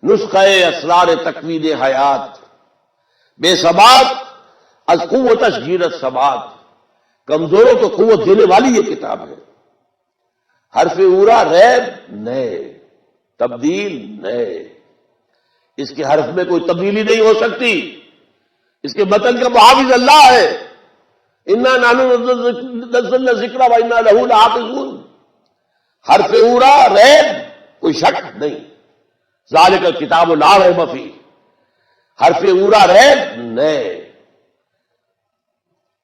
نسخہ اسرار تکوین حیات، بے ثبات از قوت اشگیرت ثبات. کمزوروں کو قوت دینے والی یہ کتاب ہے. حرف اورا ریب نئے، تبدیل نئے. اس کے حرف میں کوئی تبدیلی نہیں ہو سکتی. اس کے متن کا محافظ اللہ ہے. انا نحن نزلنا الذکر وانا لہ لحافظون. حرف اورا ریب کوئی شک نہیں، ذالک الکتاب لا ریب فیہ. حرف اورا ریب نئے،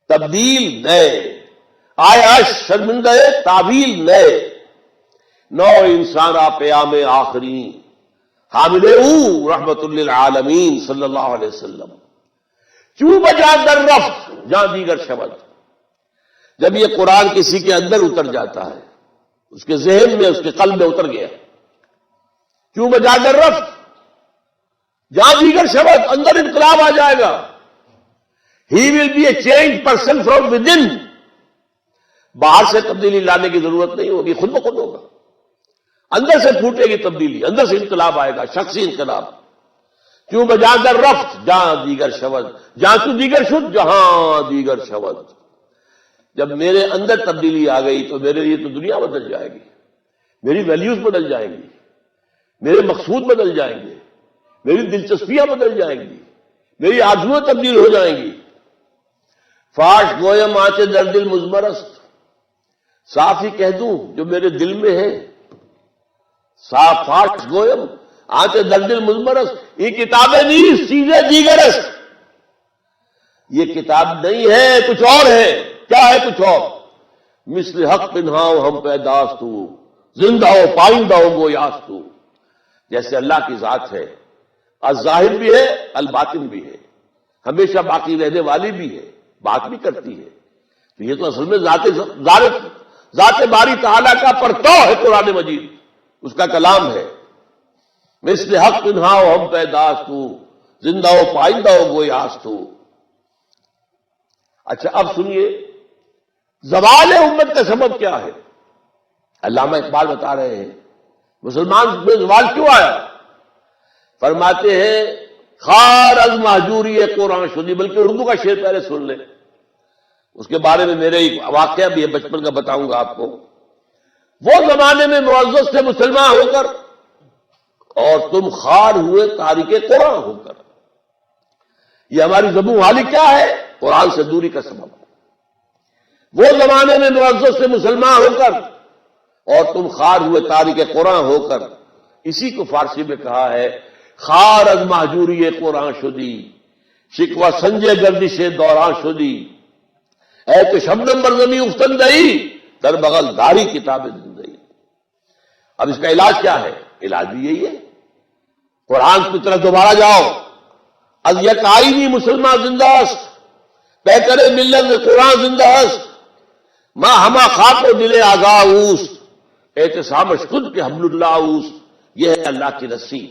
تبدیل نئے، آیا شرمندہ تعویل نئے. نو انسان پیام آخری حامل او رحمت للعالمین صلی اللہ علیہ وسلم. چوں بجا در رفت جہاں دیگر شبد. جب یہ قرآن کسی کے اندر اتر جاتا ہے، اس کے ذہن میں، اس کے قلب میں اتر گیا، چوں بجا در رفت جہاں دیگر شبد، اندر انقلاب آ جائے گا. He will be a change person from within. باہر سے تبدیلی لانے کی ضرورت نہیں ہوگی، خود بخود ہوگا. اندر سے پھوٹے گی تبدیلی، اندر سے انقلاب آئے گا، شخصی انقلاب. کیوں بجا در رفت جہاں دیگر شود، جہاں تو دیگر شد جہاں دیگر شود. جب میرے اندر تبدیلی آ گئی تو میرے لیے تو دنیا بدل جائے گی، میری ویلیوز بدل جائیں گی، میرے مقصود بدل جائیں گے، میری دلچسپیاں بدل جائیں گی، میری آرزویں تبدیل ہو جائیں گی. فاش گویم آنچے در دل مضمرست. صاف ہی کہہ دوں جو میرے دل میں ہے، صافات گویم آتے دردل مزمرس، یہ کتابیں نہیں چیزیں دیگرس، یہ کتاب نہیں ہے، کچھ اور ہے۔ کیا ہے کچھ اور؟ مثل حق پنہاؤ ہم پیداستو، زندہ ہو پائندہ ہو گویاستو، جیسے اللہ کی ذات ہے، الظاہر بھی ہے الباطن بھی ہے، ہمیشہ باقی رہنے والی بھی ہے، بات بھی کرتی ہے۔ تو یہ تو اصل میں ذات باری تعالیٰ کا پرتو ہے، قرآن مجید اس کا کلام ہے۔ مثل حق پنہاؤ ہم پیداستو، زندہ ہو پائندہ ہو گویاستو۔ اچھا اب سنیے، زوال امت کا سبب کیا ہے؟ علامہ اقبال بتا رہے ہیں مسلمان میں زوال کیوں آیا؟ فرماتے ہیں خار از مہجوری قرآن شدی، بلکہ اردو کا شعر پہلے سن لیں، اس کے بارے میں میرے ایک واقعہ بھی ہے بچپن کا، بتاؤں گا آپ کو۔ وہ زمانے میں معزز سے مسلمان ہو کر اور تم خار ہوئے تاریک قرآن ہو کر، یہ ہماری زبوں حالی کیا ہے؟ قرآن سے دوری کا سبب۔ وہ زمانے میں معزز سے مسلمان ہو کر اور تم خار ہوئے تاریک قرآن ہو کر، اسی کو فارسی میں کہا ہے خار از مہجوری قرآن شدی، شکوہ سنجے گردش دوران شدی، اے تو شبنم بر زمیں افتن دئی، در بغل داری کتاب زندگی۔ اب اس کا علاج کیا ہے؟ علاج بھی یہی ہے، قرآن کی طرف دوبارہ جاؤ۔ از یک آئینی مسلمان زندہ است، پیکر ملت قرآن زندہ است، ماں ہما خاک و دل آگاہ اوست، اعتصام شد کے حبل اللہ اوست۔ یہ ہے اللہ کی رسی،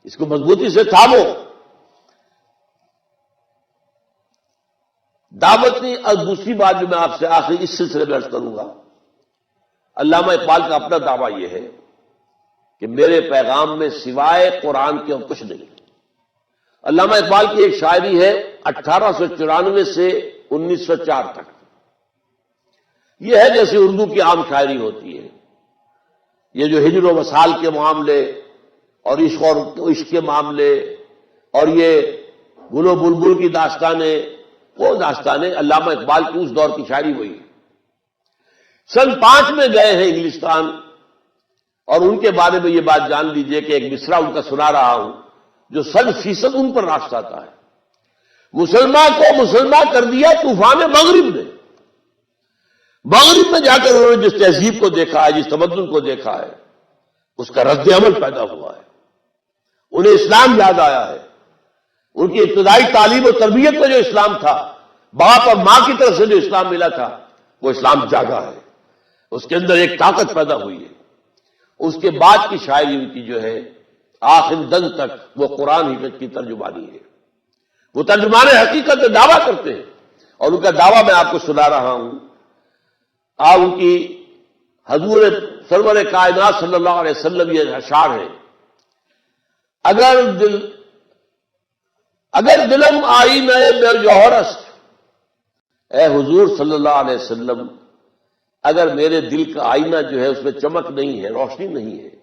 اس کو مضبوطی سے تھامو۔ دعوتی اور دوسری بات جو میں آپ سے آخری اس سلسلے میں عرض کروں گا، علامہ اقبال کا اپنا دعویٰ یہ ہے کہ میرے پیغام میں سوائے قرآن کے اور کچھ نہیں۔ علامہ اقبال کی ایک شاعری ہے 1894 سے 1904 تک، یہ ہے جیسے اردو کی عام شاعری ہوتی ہے، یہ جو ہجر و وصال کے معاملے اور عشق کے معاملے اور یہ گل و بلبل کی داستانیں، وہ داستانیں علامہ اقبال کی اس دور کی شاعری ہوئی ہے۔ سن 5 میں گئے ہیں انگلستان، اور ان کے بارے میں یہ بات جان لیجئے کہ ایک مصرع ان کا سنا رہا ہوں جو 100% ان پر راست آتا ہے۔ مسلمان کو مسلمان کر دیا طوفان مغرب نے، مغرب میں جا کر انہوں نے جس تہذیب کو دیکھا ہے، جس تمدن کو دیکھا ہے، اس کا رد عمل پیدا ہوا ہے، انہیں اسلام یاد آیا ہے۔ ان کی ابتدائی تعلیم و تربیت میں جو اسلام تھا، باپ اور ماں کی طرف سے جو اسلام ملا تھا، وہ اسلام جاگا ہے، اس کے اندر ایک طاقت پیدا ہوئی ہے۔ اس کے بعد کی شاعری ان کی جو ہے آخر دن تک وہ قرآن حکمت کی ترجمانی ہے، وہ ترجمان حقیقت میں دعویٰ کرتے ہیں، اور ان کا دعویٰ میں آپ کو سنا رہا ہوں۔ ان کی حضور سرور کائنات صلی اللہ علیہ وسلم یہ اشعار ہے، اگر دلم آئینہ بر جوہر است، اے حضور صلی اللہ علیہ وسلم، اگر میرے دل کا آئینہ جو ہے اس میں چمک نہیں ہے، روشنی نہیں ہے،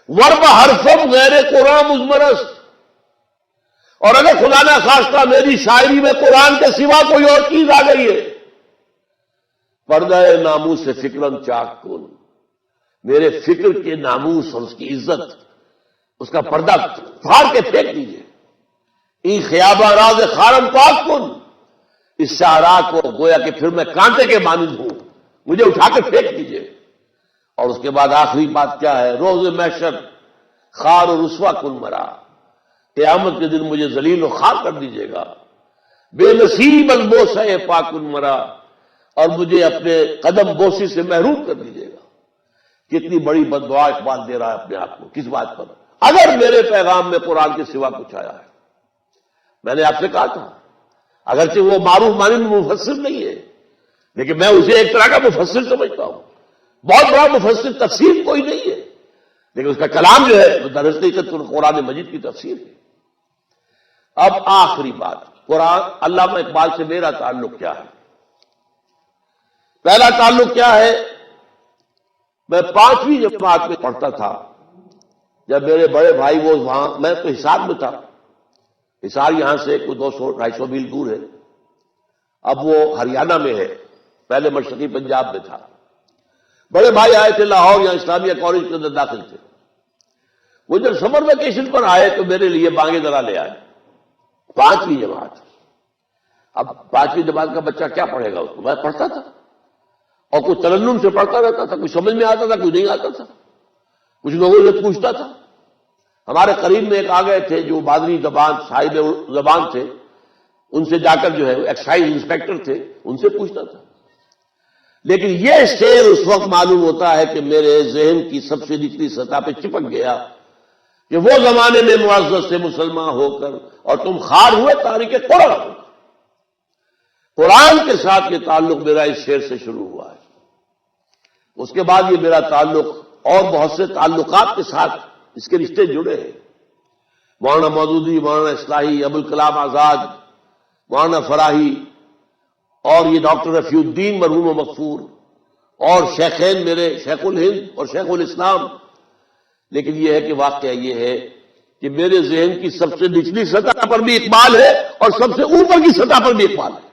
ورب حرفم غیر قرآن مضمر است، اور اگر خدا نہ خواستہ میری شاعری میں قرآن کے سوا کوئی اور چیز آ گئی ہے، پردہ ناموس سے فکرم چاک کن، میرے فکر کے ناموس اور اس کی عزت، اس کا پردہ پھاڑ کے پھینک دیجیے۔ این خیابہ راز خارم پاک کن، اس شاہراہ کو گویا کہ پھر میں کانٹے کے مانند ہوں، مجھے اٹھا کے پھینک دیجیے۔ اور اس کے بعد آخری بات کیا ہے؟ روز محشر خار و رسوا کن مرا، قیامت کے دن مجھے ذلیل و خوار کر دیجیے گا، بے نصیب البوسہ پاکن مرا، اور مجھے اپنے قدم بوسی سے محروم کر دیجیے گا۔ کتنی بڑی بد دعا اقبال دے رہا ہے اپنے آپ کو، کس بات پر؟ اگر میرے پیغام میں قرآن کے سوا کچھ آیا ہے۔ میں نے آپ سے کہا تھا اگرچہ وہ معروف مانند مفسر نہیں ہے، لیکن میں اسے ایک طرح کا مفسر سمجھتا ہوں، بہت بڑا مفسر، تفسیر کوئی نہیں ہے، لیکن اس کا کلام جو ہے وہ در حقیقت قرآن مجید کی تفسیر ہے۔ اب آخری بات، قرآن علامہ اقبال سے میرا تعلق کیا ہے؟ پہلا تعلق کیا ہے؟ میں 5ویں جماعت میں پڑھتا تھا، جب میرے بڑے بھائی وہ وہاں، میں تو حصار میں تھا، حصار یہاں سے کوئی 200-250 میل دور ہے، اب وہ ہریانہ میں ہے، پہلے مشرقی پنجاب میں تھا۔ بڑے بھائی آئے تھے لاہور، یہاں اسلامیہ کالج کے اندر داخل تھے. وہ جب سمر ویکیشن پر آئے تو میرے لیے بانگے درا لے آئے. 5ویں جماعت. اب 5ویں جماعت کا بچہ کیا پڑھے گا؟ اس کو میں پڑھتا تھا اور کچھ ترنم سے پڑھتا رہتا تھا، کچھ سمجھ میں آتا تھا، کچھ نہیں آتا تھا، کچھ لوگوں سے پوچھتا تھا. ہمارے قریب میں ایک آ گئے تھے جو مادری زبان صاحب زبان تھے، ان سے جا کر جو ہے ایکسائز انسپیکٹر تھے، ان سے پوچھتا تھا. لیکن یہ شعر اس وقت معلوم ہوتا ہے کہ میرے ذہن کی سب سے نچلی سطح پہ چپک گیا کہ وہ زمانے میں معزز سے مسلمان ہو کر اور تم خار ہوئے تاریخ قرآن. قرآن کے ساتھ یہ تعلق میرا اس شعر سے شروع ہوا ہے. اس کے بعد یہ میرا تعلق اور بہت سے تعلقات کے ساتھ اس کے رشتے جڑے ہیں. مولانا مودودی، مولانا اصلاحی، ابوالکلام آزاد، مولانا فراہی، اور یہ ڈاکٹر رفیع الدین مرحوم و مغفور، اور شیخین میرے شیخ الہند اور شیخ الاسلام. لیکن یہ ہے کہ واقعہ یہ ہے کہ میرے ذہن کی سب سے نچلی سطح پر بھی اقبال ہے اور سب سے اوپر کی سطح پر بھی اقبال ہے.